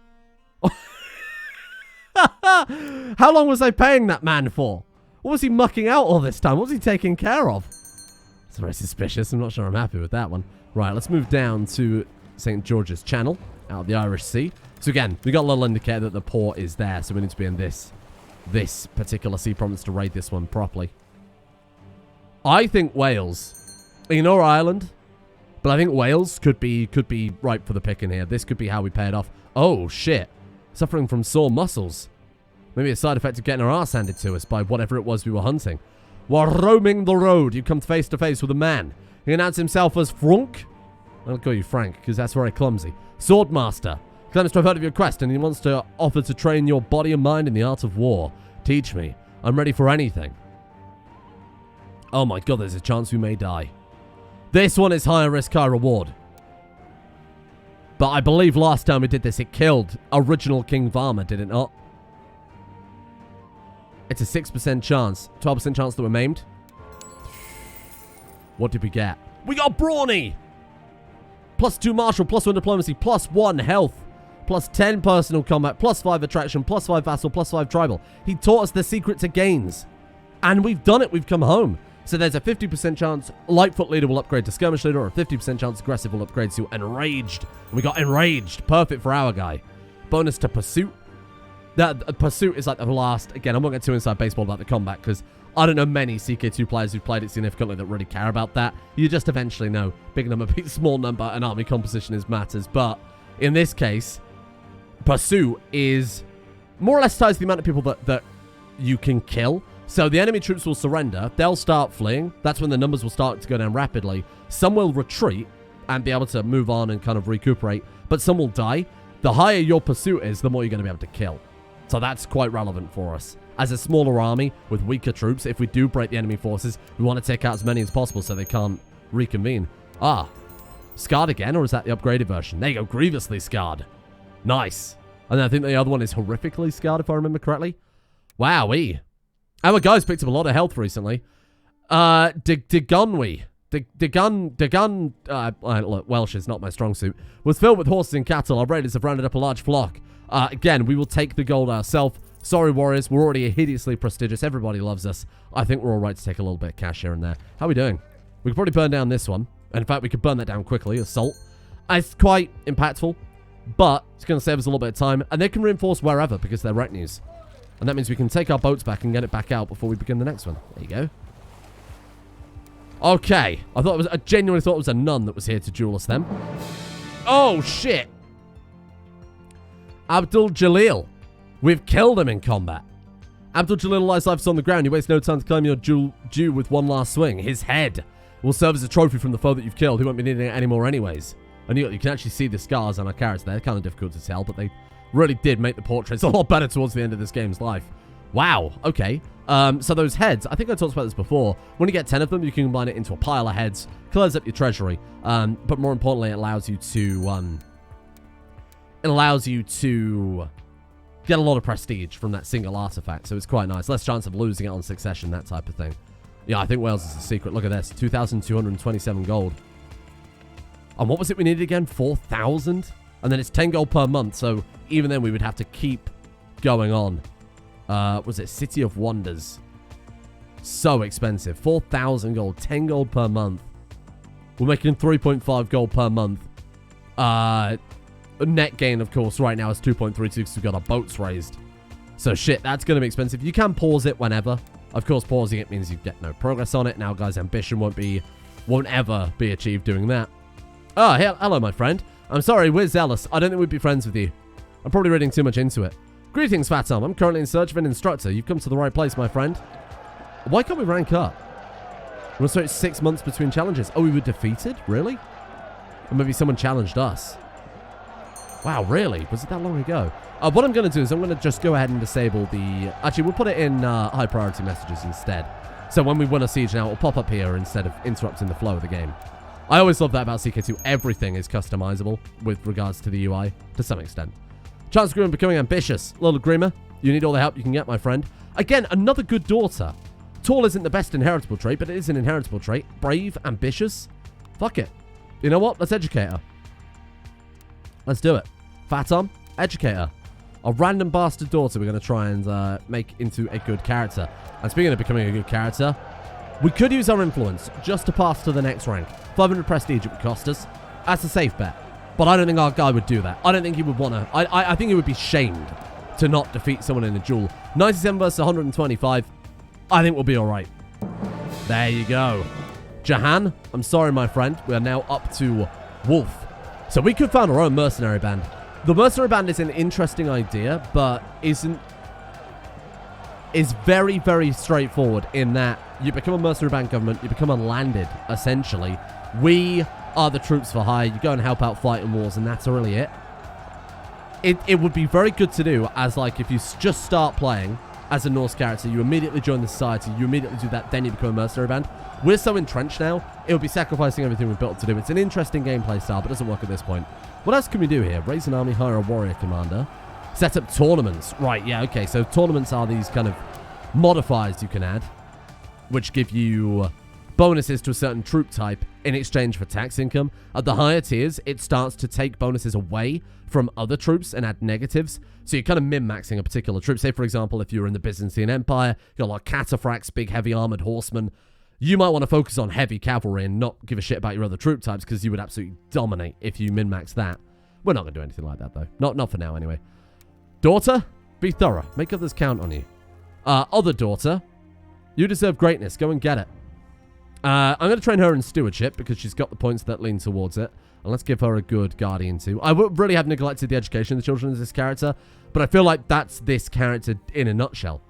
How long was I paying that man for? What was he mucking out all this time? What was he taking care of? It's very suspicious. I'm not sure I'm happy with that one. Right, let's move down to St. George's Channel, out of the Irish Sea. So again, we got a little indicator that the port is there, so we need to be in this particular sea province to raid this one properly. I think Wales, ignore Ireland, but I think Wales could be ripe for the picking here. This could be how we pay it off. Oh, shit. Suffering from sore muscles. Maybe a side effect of getting our arse handed to us by whatever it was we were hunting. While roaming the road, you come face to face with a man. He announced himself as Frank. I'll call you Frank, because that's very clumsy. Swordmaster. Claims to have heard of your quest, and he wants to offer to train your body and mind in the art of war. Teach me. I'm ready for anything. Oh my god, there's a chance we may die. This one is higher risk, high reward. But I believe last time we did this, it killed original King Varma, did it not? It's a 6% chance. 12% chance that we're maimed. What did we get? We got Brawny! +2 martial, +1 diplomacy, +1 health, +10 personal combat, +5 attraction, +5 vassal, +5 tribal. He taught us the secret to gains. And we've done it. We've come home. So there's a 50% chance Lightfoot Leader will upgrade to Skirmish Leader, or a 50% chance Aggressive will upgrade to Enraged. And we got Enraged. Perfect for our guy. Bonus to Pursuit. That Pursuit is like the last... Again, I'm not getting too inside baseball about the combat, because I don't know many CK2 players who've played it significantly that really care about that. You just eventually know. Big number beats small number, and army composition is matters. But in this case, Pursuit is more or less ties to the amount of people that you can kill. So the enemy troops will surrender. They'll start fleeing. That's when the numbers will start to go down rapidly. Some will retreat and be able to move on and kind of recuperate. But some will die. The higher your pursuit is, the more you're going to be able to kill. So that's quite relevant for us. As a smaller army with weaker troops, if we do break the enemy forces, we want to take out as many as possible so they can't reconvene. Ah. Scarred again, or is that the upgraded version? There you go. Grievously scarred. Nice. And I think the other one is horrifically scarred, if I remember correctly. Wowee. Our guys picked up a lot of health recently. Degunwe. Look, Welsh is not my strong suit. Was filled with horses and cattle. Our raiders have rounded up a large flock. Again, we will take the gold ourselves. Sorry, Warriors. We're already hideously prestigious. Everybody loves us. I think we're all right to take a little bit of cash here and there. How are we doing? We could probably burn down this one. In fact, we could burn that down quickly. Assault. It's quite impactful, but it's going to save us a little bit of time. And they can reinforce wherever because they're retinues. And that means we can take our boats back and get it back out before we begin the next one. There you go. Okay. I genuinely thought it was a nun that was here to duel us then. Oh, shit. Abdul Jalil. We've killed him in combat. Abdul Jalil lies lifeless on the ground. You waste no time to claim your due with one last swing. His head will serve as a trophy from the foe that you've killed. He won't be needing it anymore anyways. And you can actually see the scars on our character there. Kind of difficult to tell, but they really did make the portraits a lot better towards the end of this game's life. Wow. Okay. So those heads, I think I talked about this before. When you get 10 of them, you can combine it into a pile of heads. Clears up your treasury. But more importantly, it allows you to get a lot of prestige from that single artifact. So it's quite nice. Less chance of losing it on succession, that type of thing. Yeah, I think Wales is the secret. Look at this. 2,227 gold. And what was it we needed again? 4,000? And then it's 10 gold per month. So even then, we would have to keep going on. Was it City of Wonders? So expensive. 4,000 gold. 10 gold per month. We're making 3.5 gold per month. Net gain, of course, right now is 2.32 because we've got our boats raised. So shit, that's going to be expensive. You can pause it whenever. Of course, pausing it means you get no progress on it. Now, guys, ambition won't ever be achieved doing that. Oh, hello, my friend. I'm sorry, we're zealous. I don't think we'd be friends with you. I'm probably reading too much into it. Greetings, Fatarm. I'm currently in search of an instructor. You've come to the right place, my friend. Why can't we rank up? We'll start 6 months between challenges. Oh, we were defeated? Really? Or maybe someone challenged us. Wow, really? Was it that long ago? What I'm going to do is I'm going to just go ahead and disable the... Actually, we'll put it in high priority messages instead. So when we win a siege now, it'll pop up here instead of interrupting the flow of the game. I always love that about CK2. Everything is customizable with regards to the UI to some extent. Chance of Grima becoming ambitious. Little Grima, you need all the help you can get, my friend. Again, another good daughter. Tall isn't the best inheritable trait, but it is an inheritable trait. Brave, ambitious. Fuck it. You know what? Let's educate her. Let's do it. Fatarm, educate her. A random bastard daughter we're going to try and make into a good character. And speaking of becoming a good character, we could use our influence just to pass to the next rank. 500 prestige it would cost us. That's a safe bet. But I don't think our guy would do that. I don't think he would want to. I think he would be shamed to not defeat someone in a duel. 97 versus 125. I think we'll be all right. There you go. Jahan, I'm sorry, my friend. We are now up to Wolf. So we could found our own mercenary band. The mercenary band is an interesting idea, but is very, very straightforward in that you become a mercenary band government, you become unlanded, essentially. We are the troops for hire. You go and help out fighting wars, and that's really it. It would be very good to do as, like, if you just start playing as a Norse character, you immediately join the society, you immediately do that, then you become a mercenary band. We're so entrenched now, it would be sacrificing everything we've built to do. It's an interesting gameplay style, but it doesn't work at this point. What else can we do here? Raise an army, hire a warrior commander. Set up tournaments. Right, yeah, okay. So tournaments are these kind of modifiers you can add, which give you bonuses to a certain troop type in exchange for tax income. At the higher tiers, it starts to take bonuses away from other troops and add negatives. So you're kind of min-maxing a particular troop. Say, for example, if you're in the Byzantine Empire, you've got like cataphracts, big heavy armored horsemen. You might want to focus on heavy cavalry and not give a shit about your other troop types because you would absolutely dominate if you min-max that. We're not going to do anything like that, though. Not for now, anyway. Daughter, be thorough. Make others count on you. Other daughter, you deserve greatness. Go and get it. I'm going to train her in stewardship because she's got the points that lean towards it. And let's give her a good guardian too. I would really have neglected the education of the children of this character, but I feel like that's this character in a nutshell.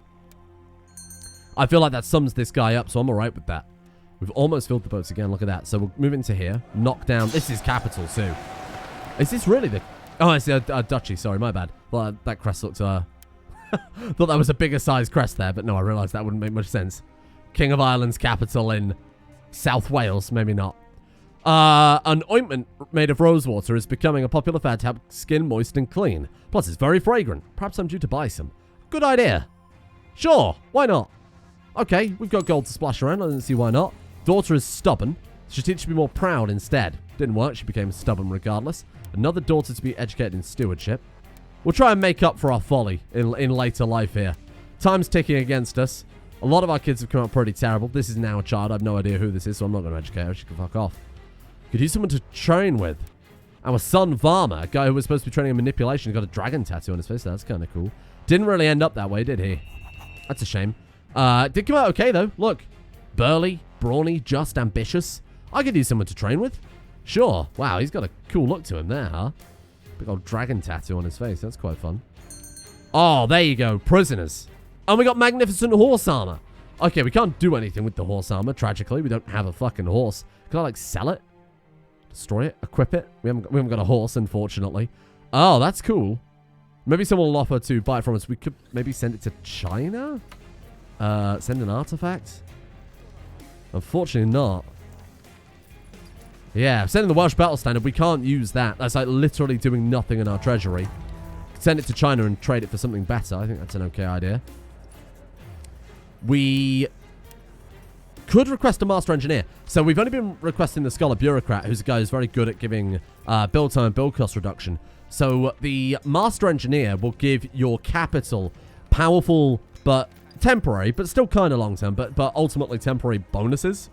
I feel like that sums this guy up, so I'm alright with that. We've almost filled the boats again. Look at that. So we'll move into here. Knock down. This is capital too. Is this really the... Oh, I see a duchy. Sorry, my bad. Well, that crest looked... Thought that was a bigger size crest there, but no, I realised that wouldn't make much sense. King of Ireland's capital in South Wales. Maybe not. An ointment made of rosewater is becoming a popular fad to have skin moist and clean. Plus, it's very fragrant. Perhaps I'm due to buy some. Good idea. Sure, why not? Okay, we've got gold to splash around. I didn't see why not. Daughter is stubborn. She should be more proud instead. Didn't work. She became stubborn regardless. Another daughter to be educated in stewardship. We'll try and make up for our folly in later life here. Time's ticking against us. A lot of our kids have come out pretty terrible. This is now a child. I have no idea who this is, so I'm not going to educate her. She can fuck off. Could use someone to train with. Our son, Varma, a guy who was supposed to be training in manipulation, got a dragon tattoo on his face. That's kind of cool. Didn't really end up that way, did he? That's a shame. Did come out okay, though. Look. Burly, brawny, just, ambitious. I could use someone to train with. Sure. Wow, he's got a cool look to him there, huh? Big old dragon tattoo on his face. That's quite fun. Oh, there you go. Prisoners. And we got magnificent horse armor. Okay, we can't do anything with the horse armor, tragically. We don't have a fucking horse. Can I, like, sell it? Destroy it? Equip it? We haven't got a horse, unfortunately. Oh, that's cool. Maybe someone will offer to buy it from us. We could maybe send it to China? Send an artifact? Unfortunately not. Yeah, sending the Welsh Battle Standard, we can't use that. That's like literally doing nothing in our treasury. Send it to China and trade it for something better. I think that's an okay idea. We could request a Master Engineer. So we've only been requesting the Scholar Bureaucrat, who's a guy who's very good at giving build time and build cost reduction. So the Master Engineer will give your capital powerful but temporary, but still kind of long-term, but ultimately temporary bonuses.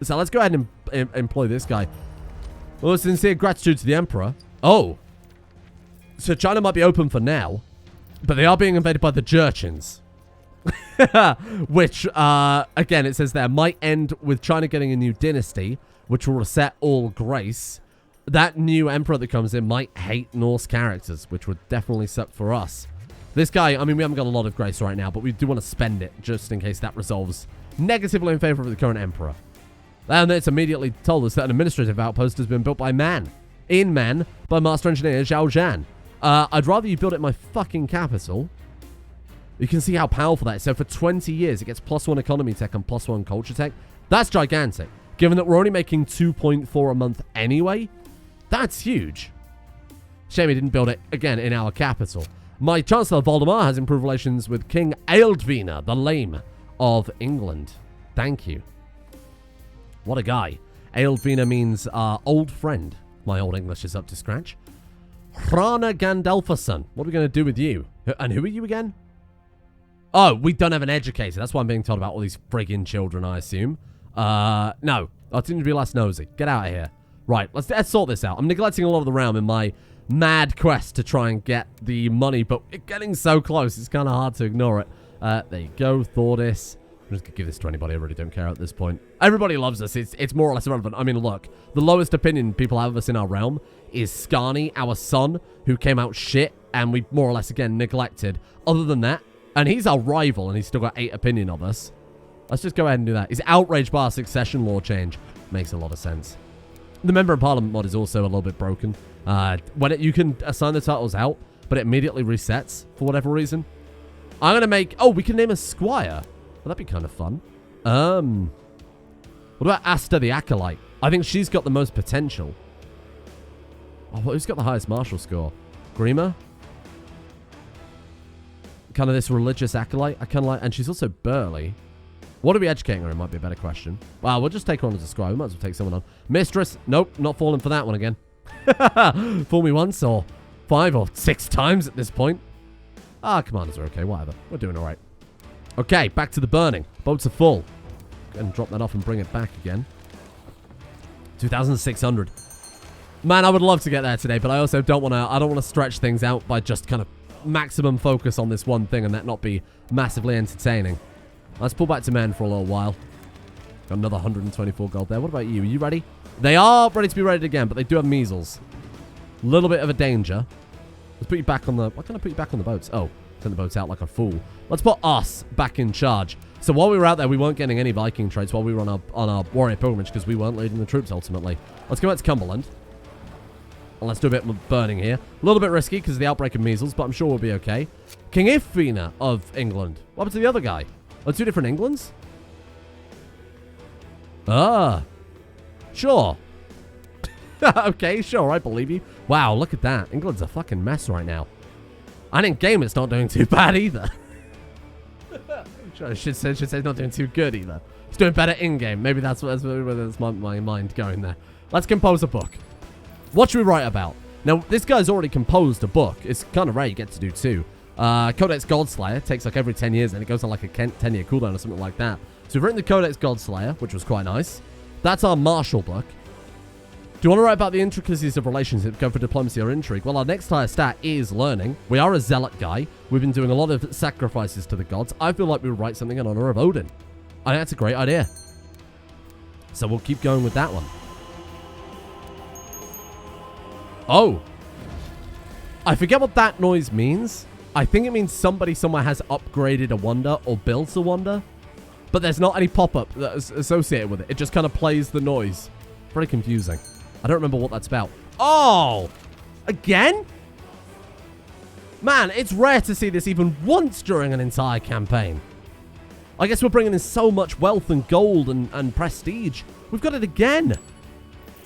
So let's go ahead and employ this guy. Well, sincere gratitude to the Emperor. Oh. So China might be open for now, but they are being invaded by the Jurchens. Which, again, it says there, might end with China getting a new dynasty, which will reset all grace. That new emperor that comes in might hate Norse characters, which would definitely suck for us. This guy, I mean, we haven't got a lot of grace right now, but we do want to spend it just in case that resolves negatively in favor of the current emperor. And it's immediately told us that an administrative outpost has been built by man. In man, by Master Engineer Zhao Zhan. I'd rather you build it in my fucking capital. You can see how powerful that is. So for 20 years, it gets +1 economy tech and +1 culture tech. That's gigantic. Given that we're only making 2.4 a month anyway, that's huge. Shame he didn't build it, again, in our capital. My Chancellor Voldemar has improved relations with King Ealdvina, the Lame of England. Thank you. What a guy. Ealdvina means old friend. My old English is up to scratch. Hrana Gandalfason. What are we going to do with you? And who are you again? Oh, we don't have an educator. That's why I'm being told about all these friggin' children, I assume. No. I didn't be less nosy. Get out of here. Right, let's sort this out. I'm neglecting a lot of the realm in my mad quest to try and get the money, but it's getting so close, it's kind of hard to ignore it. There you go, Thordis. I'm just going to give this to anybody. I really don't care at this point. Everybody loves us. It's more or less irrelevant. I mean, look, the lowest opinion people have of us in our realm is Skarni, our son, who came out shit, and we more or less, again, neglected. Other than that, and he's our rival, and he's still got 8 opinion of us. Let's just go ahead and do that. He's outraged by our succession law change. Makes a lot of sense. The Member of Parliament mod is also a little bit broken. You can assign the titles out, but it immediately resets for whatever reason. I'm going to make... Oh, we can name a Squire. Well, that'd be kind of fun. What about Asta the Acolyte? I think she's got the most potential. Oh, who's got the highest martial score? Grima? Kind of this religious acolyte. I kind of like... And she's also burly. What are we educating her in might be a better question. Well, we'll just take her on as a squire. We might as well take someone on. Mistress. Nope, not falling for that one again. Fool me once or 5 or 6 times at this point. Commanders are okay. Whatever. We're doing all right. Okay, back to the burning. Boats are full. Go ahead and drop that off and bring it back again. 2,600. Man, I would love to get there today, but I also don't want to... I don't want to stretch things out by just kind of maximum focus on this one thing and that not be massively entertaining. Let's pull back to men for a little while. Got another 124 gold there. What about you? Are you ready? They are ready to be raided again, but they do have measles. A little bit of a danger. Let's put you back on the... Why can't I put you back on the boats? Oh, send the boats out like a fool. Let's put us back in charge. So while we were out there, we weren't getting any Viking traits while we were on our warrior pilgrimage because we weren't leading the troops ultimately. Let's go back to Cumberland. And let's do a bit of burning here. A little bit risky because of the outbreak of measles, but I'm sure we'll be okay. King Ifina of England. What happened to the other guy? Oh, 2 different Englands? Sure. Okay, sure, I believe you. Wow, look at that. England's a fucking mess right now. And in game, it's not doing too bad either. I should say it's not doing too good either. It's doing better in game. Maybe that's my mind going there. Let's compose a book. What should we write about? Now, this guy's already composed a book. It's kind of rare you get to do two. Codex Godslayer takes like every 10 years, and it goes on like a 10-year cooldown or something like that. So we've written the Codex Godslayer, which was quite nice. That's our martial book. Do you want to write about the intricacies of relationships, go for diplomacy or intrigue? Well, our next higher stat is learning. We are a zealot guy. We've been doing a lot of sacrifices to the gods. I feel like we would write something in honor of Odin. I think that's a great idea. So we'll keep going with that one. Oh. I forget what that noise means. I think it means somebody somewhere has upgraded a wonder or built a wonder. But there's not any pop-up that's associated with it. It just kind of plays the noise. Very confusing. I don't remember what that's about. Oh! Again? Man, it's rare to see this even once during an entire campaign. I guess we're bringing in so much wealth and gold and prestige. We've got it again.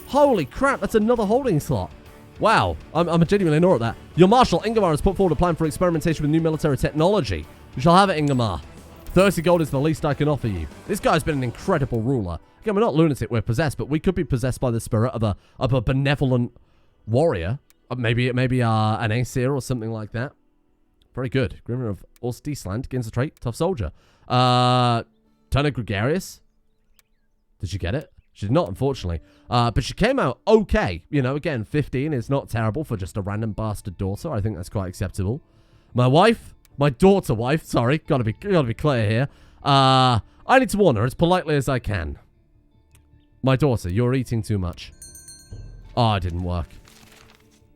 Holy crap, that's another holding slot. Wow, I'm genuinely in awe at that. Your Marshal, Ingomar, has put forward a plan for experimentation with new military technology. You shall have it, Ingomar. 30 gold is the least I can offer you. This guy's been an incredible ruler. Again, we're not lunatic, we're possessed, but we could be possessed by the spirit of a benevolent warrior. Maybe an Aesir or something like that. Very good. Grimmer of Orsteisland gains a trait, tough soldier. Turner Gregarious. Did she get it? She did not, unfortunately. But she came out okay. You know, again, 15 is not terrible for just a random bastard daughter. I think that's quite acceptable. My wife, my daughter wife, sorry, gotta be clear here. I need to warn her as politely as I can. My daughter, you're eating too much. Oh, it didn't work.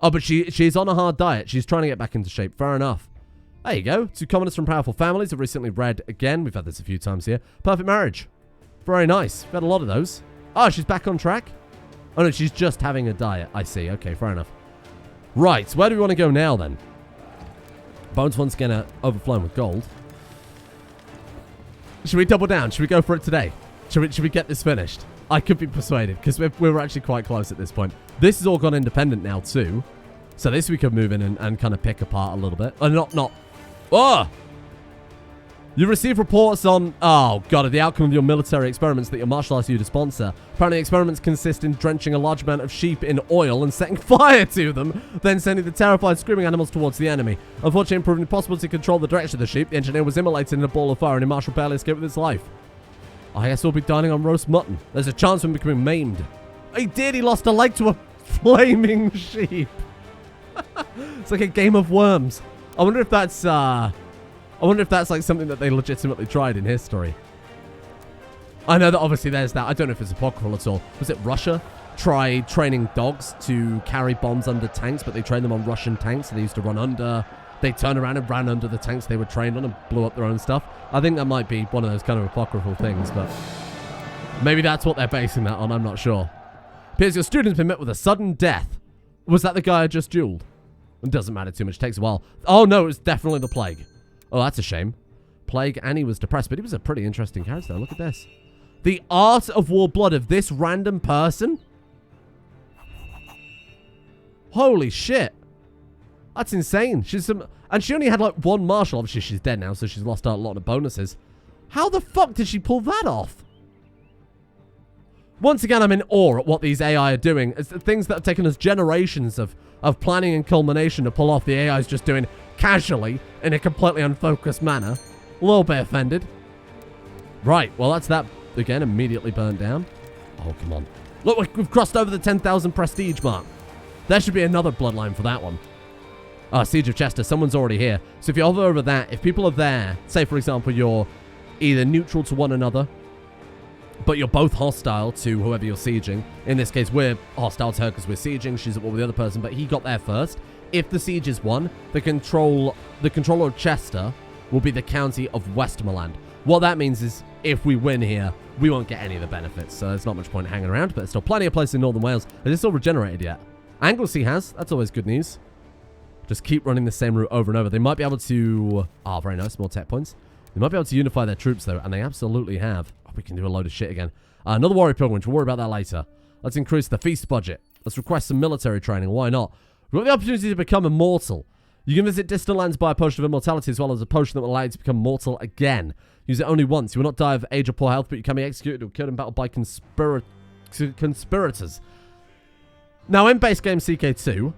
Oh, but she's on a hard diet. She's trying to get back into shape. Fair enough. There you go. 2 commoners from powerful families have recently read again. We've had this a few times here. Perfect marriage. Very nice. We've had a lot of those. Oh, she's back on track? Oh, no, she's just having a diet. I see. Okay, fair enough. Right, where do we want to go now, then? Bones once again overflowing with gold. Should we double down? Should we go for it today? Should we get this finished? I could be persuaded, because we're actually quite close at this point. This has all gone independent now, too. So this we could move in and kind of pick apart a little bit. Not... Oh! You receive reports on... Oh, God, the outcome of your military experiments that your marshal asked you to sponsor. Apparently, experiments consist in drenching a large amount of sheep in oil and setting fire to them, then sending the terrified, screaming animals towards the enemy. Unfortunately, it proved impossible to control the direction of the sheep. The engineer was immolated in a ball of fire, and your marshal barely escaped with his life. I guess we'll be dining on roast mutton. There's a chance of him becoming maimed. He did. He lost a leg to a flaming sheep. It's like a game of worms. I wonder if that's... I wonder if that's like something that they legitimately tried in history. I know that obviously there's that. I don't know if it's apocryphal at all. Was it Russia tried training dogs to carry bombs under tanks, but they trained them on Russian tanks, and they used to run under... They turned around and ran under the tanks they were trained on and blew up their own stuff. I think that might be one of those kind of apocryphal things, but maybe that's what they're basing that on. I'm not sure. Appears your student's been met with a sudden death. Was that the guy I just dueled? It doesn't matter too much. It takes a while. Oh, no, it was definitely the plague. Oh, that's a shame. Plague, and he was depressed, but he was a pretty interesting character. Look at this. The art of war blood of this random person? Holy shit. That's insane. And she only had like 1 marshal. Obviously, she's dead now, so she's lost out a lot of bonuses. How the fuck did she pull that off? Once again, I'm in awe at what these AI are doing. It's things that have taken us generations of planning and culmination to pull off. The AI is just doing casually in a completely unfocused manner. A little bit offended. Right, well, that's that. Again, immediately burnt down. Oh, come on. Look, we've crossed over the 10,000 prestige mark. There should be another bloodline for that one. Siege of Chester. Someone's already here. So if you hover over that, if people are there, say, for example, you're either neutral to one another, but you're both hostile to whoever you're sieging. In this case, we're hostile to her because we're sieging. She's at war with the other person, but he got there first. If the siege is won, the controller of Chester will be the county of Westmoreland. What that means is, if we win here, we won't get any of the benefits. So there's not much point hanging around, but there's still plenty of places in Northern Wales. Is it still regenerated yet? Anglesey has. That's always good news. Just keep running the same route over and over. They might be able to... Ah, very nice. More tech points. They might be able to unify their troops, though, and they absolutely have. Oh, we can do a load of shit again. Another warrior pilgrimage. We'll worry about that later. Let's increase the feast budget. Let's request some military training. Why not? We've got the opportunity to become immortal. You can visit distant lands by a potion of immortality, as well as a potion that will allow you to become mortal again. Use it only once. You will not die of age or poor health, but you can be executed or killed in battle by conspirators. Now, in base game CK2,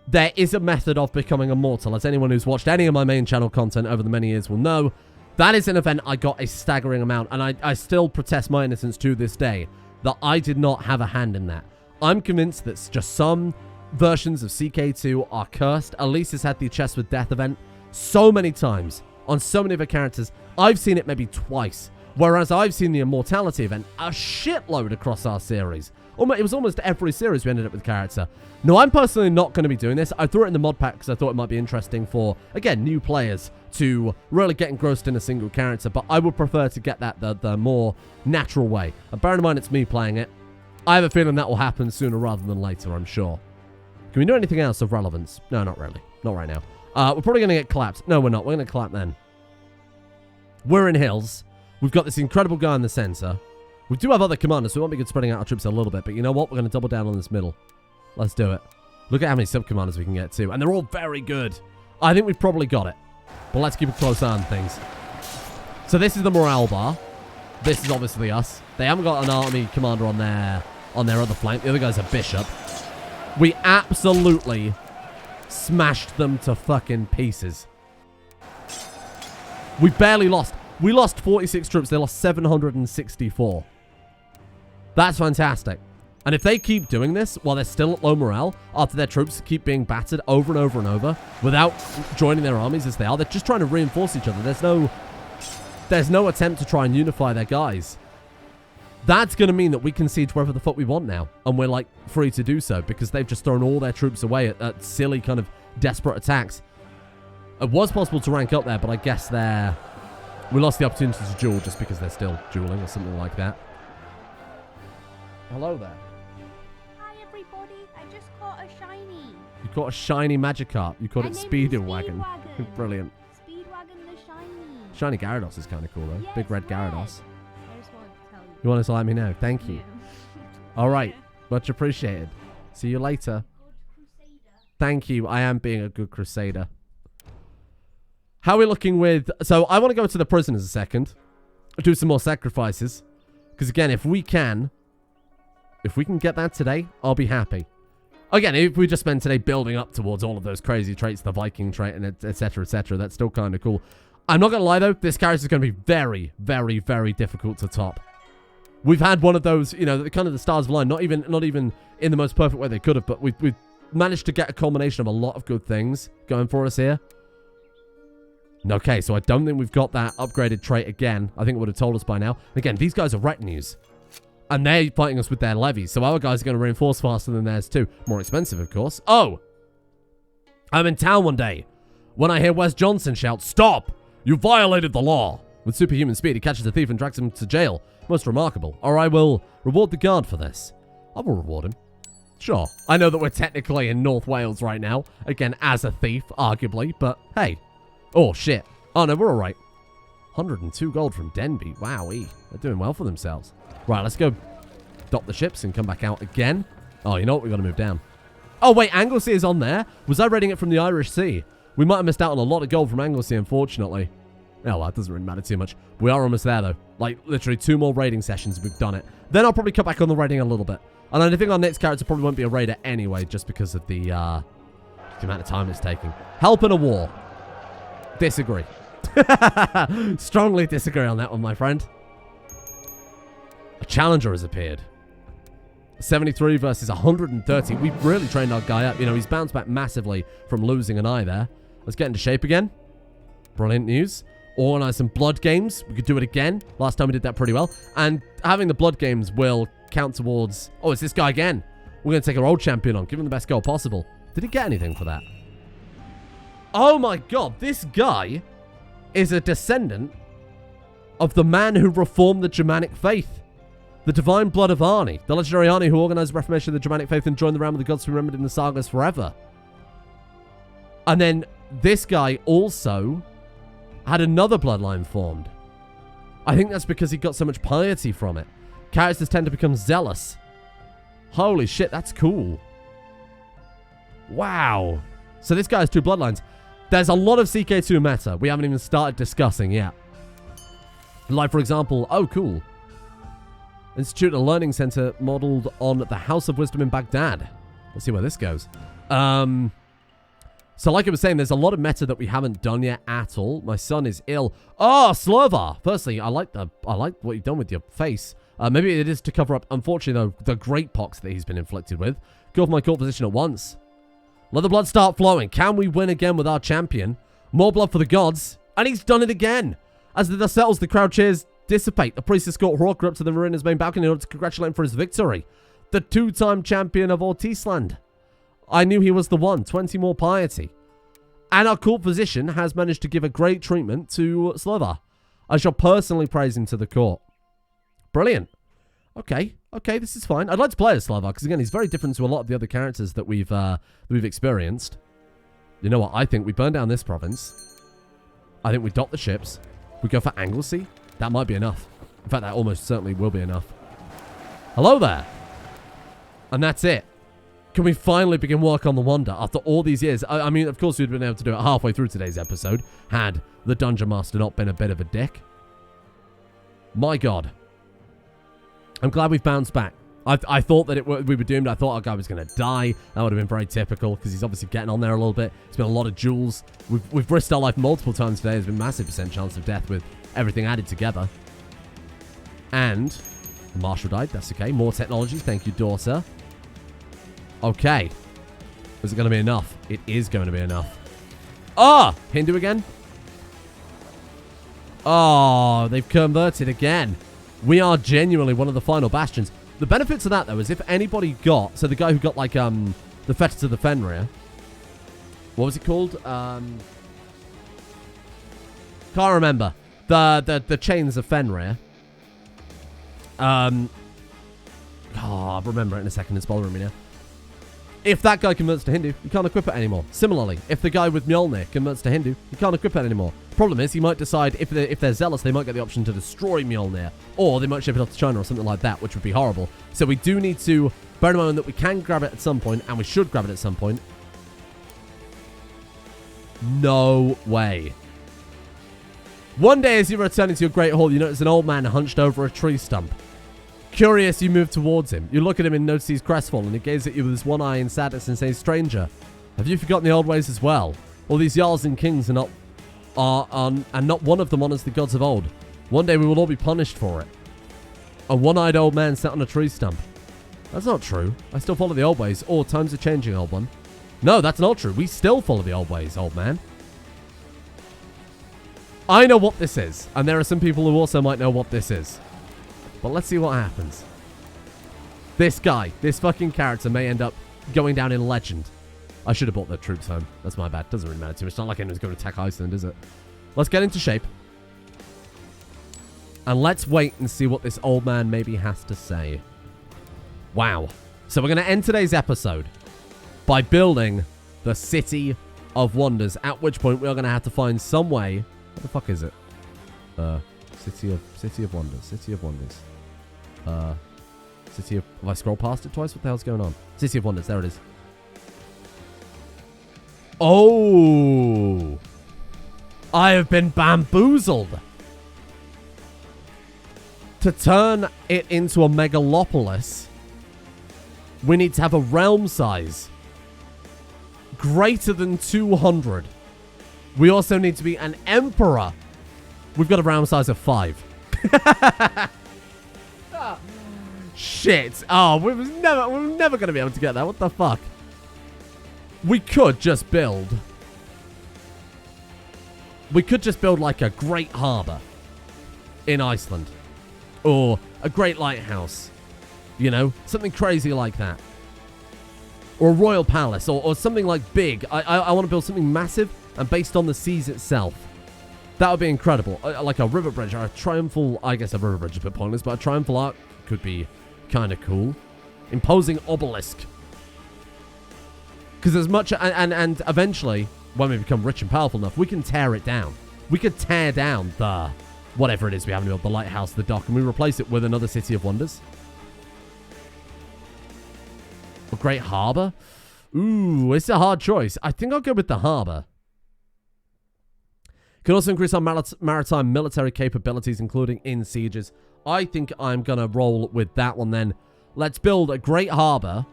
there is a method of becoming immortal. As anyone who's watched any of my main channel content over the many years will know, that is an event I got a staggering amount, and I still protest my innocence to this day that I did not have a hand in that. I'm convinced that just some versions of CK2 are cursed. Elise has had the Chess with Death event so many times on so many of her characters. I've seen it maybe twice, whereas I've seen the Immortality event a shitload across our series. It was almost every series we ended up with character. No, I'm personally not going to be doing this. I threw it in the mod pack because I thought it might be interesting for, again, new players to really get engrossed in a single character, but I would prefer to get that the more natural way. And bear in mind, it's me playing it. I have a feeling that will happen sooner rather than later, I'm sure. Can we do anything else of relevance? No, not really. Not right now. We're probably going to get clapped. No, we're not. We're going to clap then. We're in hills. We've got this incredible guy in the center. We do have other commanders, so we won't be good spreading out our troops a little bit. But you know what? We're going to double down on this middle. Let's do it. Look at how many sub-commanders we can get to. And they're all very good. I think we've probably got it. But let's keep a close eye on things. So this is the morale bar. This is obviously us. They haven't got an army commander on their other flank. The other guy's a bishop. We absolutely smashed them to fucking pieces. We barely lost. We lost 46 troops. They lost 764. That's fantastic. And if they keep doing this while they're still at low morale, after their troops keep being battered over and over and over, without joining their armies as they are, they're just trying to reinforce each other. There's no attempt to try and unify their guys. That's going to mean that we can siege wherever the fuck we want now. And we're, like, free to do so because they've just thrown all their troops away at silly kind of desperate attacks. It was possible to rank up there, but I guess we lost the opportunity to duel just because they're still dueling or something like that. Hello there. Hi, everybody. I just caught a shiny. You caught a shiny Magikarp. You caught it Speedwagon. Brilliant. Speedwagon the shiny. Shiny Gyarados is kind of cool, though. Yes, Big red Gyarados. I just wanted to tell you. You wanted to let me know. Thank you. Yeah. All right. Much appreciated. See you later. Thank you. I am being a good Crusader. How are we looking with... So, I want to go to the prisoners a second. Do some more sacrifices. Because, again, if we can get that today, I'll be happy. Again, if we just spend today building up towards all of those crazy traits, the Viking trait, and etc., that's still kind of cool. I'm not going to lie, though. This character is going to be very, very, very difficult to top. We've had one of those, you know, kind of the stars of line. Not even in the most perfect way they could have, but we've managed to get a culmination of a lot of good things going for us here. Okay, so I don't think we've got that upgraded trait again. I think it would have told us by now. Again, these guys are retinues. And they're fighting us with their levies. So our guys are going to reinforce faster than theirs too. More expensive, of course. Oh! I'm in town one day when I hear Wes Johnson shout, "Stop! You violated the law!" With superhuman speed, he catches a thief and drags him to jail. Most remarkable. Or I will reward the guard for this. I will reward him. Sure. I know that we're technically in North Wales right now. Again, as a thief, arguably. But, hey. Oh, shit. Oh, no, we're all right. 102 gold from Denby. Wowee. They're doing well for themselves. Right, let's go dock the ships and come back out again. Oh, you know what? We've got to move down. Oh, wait. Anglesey is on there. Was I raiding it from the Irish Sea? We might have missed out on a lot of gold from Anglesey, unfortunately. Oh, well, that doesn't really matter too much. We are almost there, though. Like, literally 2 more raiding sessions. We've done it. Then I'll probably cut back on the raiding a little bit. And I think our next character probably won't be a raider anyway, just because of the amount of time it's taking. Help in a war. Disagree. Strongly disagree on that one, my friend. A challenger has appeared. 73 versus 130. We've really trained our guy up. You know, he's bounced back massively from losing an eye there. Let's get into shape again. Brilliant news. Organize some blood games. We could do it again. Last time we did that pretty well. And having the blood games will count towards... Oh, it's this guy again. We're going to take our old champion on. Give him the best goal possible. Did he get anything for that? Oh my god. This guy is a descendant of the man who reformed the Germanic faith. The divine blood of Arni. The legendary Arni who organized the reformation of the Germanic faith and joined the realm of the gods to be remembered in the sagas forever. And then this guy also had another bloodline formed. I think that's because he got so much piety from it. Characters tend to become zealous. Holy shit, that's cool. Wow. So this guy has 2 bloodlines. There's a lot of CK2 meta we haven't even started discussing yet. Like, for example, oh, cool. Institute a learning center modeled on the House of Wisdom in Baghdad. Let's see where this goes. So like I was saying, there's a lot of meta that we haven't done yet at all. My son is ill. Oh, Slovar! Firstly, I like what you've done with your face. Maybe it is to cover up, unfortunately, though, the great pox that he's been inflicted with. Go for my court position at once. Let the blood start flowing. Can we win again with our champion? More blood for the gods. And he's done it again. As the dust settles, the crowd cheers dissipate. The priest escort Hrothgar up to the Marina's main balcony in order to congratulate him for his victory. The 2-time champion of Ortisland. I knew he was the one. 20 more piety. And our court physician has managed to give a great treatment to Slovar. I shall personally praise him to the court. Brilliant. Okay, this is fine. I'd like to play as Slovar, because again, he's very different to a lot of the other characters that we've experienced. You know what? I think we burn down this province. I think we dot the ships. We go for Anglesey. That might be enough. In fact, that almost certainly will be enough. Hello there. And that's it. Can we finally begin work on the Wonder after all these years? I mean, of course, we'd been able to do it halfway through today's episode, had the Dungeon Master not been a bit of a dick. My God. I'm glad we've bounced back. I thought that we were doomed. I thought our guy was going to die. That would have been very typical, because he's obviously getting on there a little bit. It's been a lot of duels. We've risked our life multiple times today. There's been massive % chance of death with everything added together. And the Marshal died. That's okay. More technology. Thank you, daughter. Okay. Is it going to be enough? It is going to be enough. Ah! Hindu again? Oh, they've converted again. We are genuinely one of the final bastions. The benefits of that, though, is if anybody got... So the guy who got, like, the Fetters of the Fenrir. What was it called? Can't remember. The Chains of Fenrir. I'll remember it in a second. It's bothering me now. If that guy converts to Hindu, you can't equip it anymore. Similarly, if the guy with Mjolnir converts to Hindu, you can't equip it anymore. Problem is, he might decide, if they're zealous, they might get the option to destroy Mjolnir. Or they might ship it off to China or something like that, which would be horrible. So we do need to bear in mind that we can grab it at some point, and we should grab it at some point. No way. One day as you return into your great hall, you notice an old man hunched over a tree stump. Curious, you move towards him. You look at him and notice he's crestfallen. He gazes at you with his one eye in sadness and says, "Stranger, have you forgotten the old ways as well? All these jarls and kings and not one of them honors the gods of old. One day we will all be punished for it." A one-eyed old man sat on a tree stump. That's not true. I still follow the old ways. Or times are changing, old one. No, that's not true. We still follow the old ways, old man. I know what this is. And there are some people who also might know what this is. But let's see what happens. This guy, this fucking character may end up going down in legend. I should have brought the troops home. That's my bad. Doesn't really matter too much. It's not like anyone's going to attack Iceland, is it? Let's get into shape. And let's wait and see what this old man maybe has to say. Wow. So we're going to end today's episode by building the City of Wonders. At which point we are going to have to find some way. What the fuck is it? City of Wonders. City of Wonders. City of... Have I scrolled past it twice? What the hell's going on? City of Wonders. There it is. Oh! I have been bamboozled. To turn it into a megalopolis, we need to have a realm size greater than 200. We also need to be an emperor. We've got a realm size of 5. Shit. Oh, we're never going to be able to get that. What the fuck? We could just build... We could just build like a great harbour in Iceland. Or a great lighthouse. You know? Something crazy like that. Or a royal palace. Or something like big. I want to build something massive and based on the seas itself. That would be incredible. Like a river bridge or a triumphal... I guess a river bridge is a bit pointless, but a triumphal arch could be kind of cool. Imposing obelisk. Because as much... And eventually, when we become rich and powerful enough, we can tear it down. We could tear down the... Whatever it is we haven't built. The lighthouse, the dock. And we replace it with another City of Wonders. A great harbour? Ooh, it's a hard choice. I think I'll go with the harbour. Can also increase our maritime military capabilities, including in sieges. I think I'm going to roll with that one then. Let's build a great harbour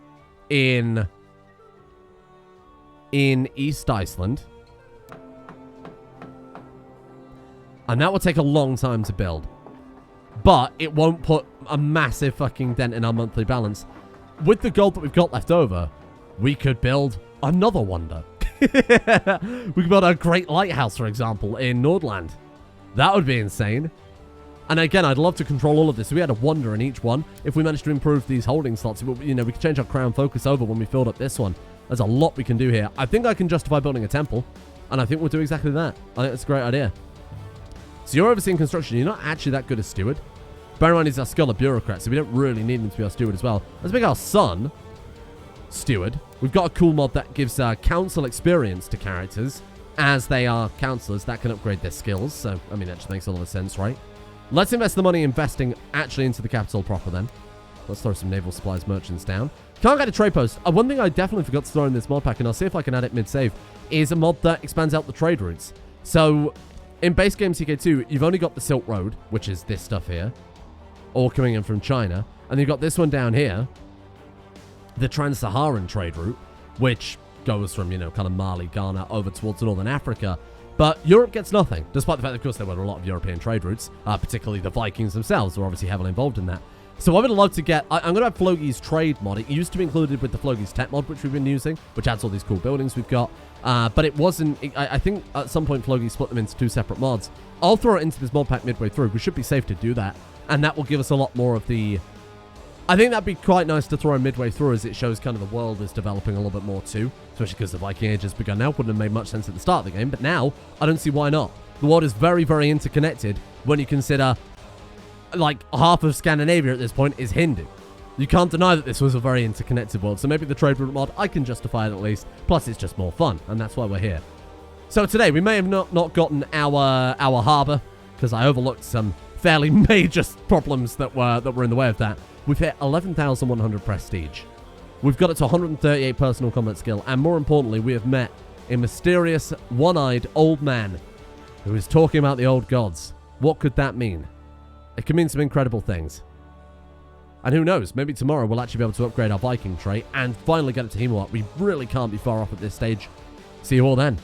in in East Iceland. And that will take a long time to build. But it won't put a massive fucking dent in our monthly balance. With the gold that we've got left over, we could build another wonder. We could build a great lighthouse, for example, in Nordland. That would be insane. And again, I'd love to control all of this. So we had a wonder in each one. If we managed to improve these holding slots, you know, we could change our crown focus over when we filled up this one. There's a lot we can do here. I think I can justify building a temple. And I think we'll do exactly that. I think that's a great idea. So you're overseeing construction. You're not actually that good a steward. Bear in mind, he's our scholar bureaucrat, so we don't really need him to be our steward as well. Let's make our son steward. We've got a cool mod that gives council experience to characters as they are councillors. That can upgrade their skills. So, I mean, that just makes a lot of sense, right? Let's invest the money investing actually into the capital proper then. Let's throw some naval supplies merchants down. Can't get a trade post. One thing I definitely forgot to throw in this mod pack, and I'll see if I can add it mid-save, is a mod that expands out the trade routes. So, in base game CK2, you've only got the Silk Road, which is this stuff here, all coming in from China. And you've got this one down here, the Trans-Saharan trade route, which goes from, you know, kind of Mali, Ghana, over towards Northern Africa. But Europe gets nothing, despite the fact that, of course, there were a lot of European trade routes, particularly the Vikings themselves were obviously heavily involved in that. So I would love to get... I'm going to have Flogi's trade mod. It used to be included with the Flogi's tech mod, which we've been using, which adds all these cool buildings we've got. But it wasn't... I think at some point Flogi split them into two separate mods. I'll throw it into this mod pack midway through. We should be safe to do that. And that will give us a lot more of the... I think that'd be quite nice to throw in midway through, as it shows kind of the world is developing a little bit more too. Especially because the Viking Age has begun now. Wouldn't have made much sense at the start of the game. But now, I don't see why not. The world is very, very interconnected when you consider... like, half of Scandinavia at this point is Hindu. You can't deny that this was a very interconnected world. So maybe the trade route mod, I can justify it at least. Plus, it's just more fun. And that's why we're here. So today, we may have not gotten our harbour, because I overlooked some fairly major problems that were in the way of that. We've hit 11,100 prestige. We've got it to 138 personal combat skill. And more importantly, we have met a mysterious, one-eyed old man who is talking about the old gods. What could that mean? It could mean some incredible things. And who knows, maybe tomorrow we'll actually be able to upgrade our Viking trait and finally get it to Hemawat. We really can't be far off at this stage. See you all then.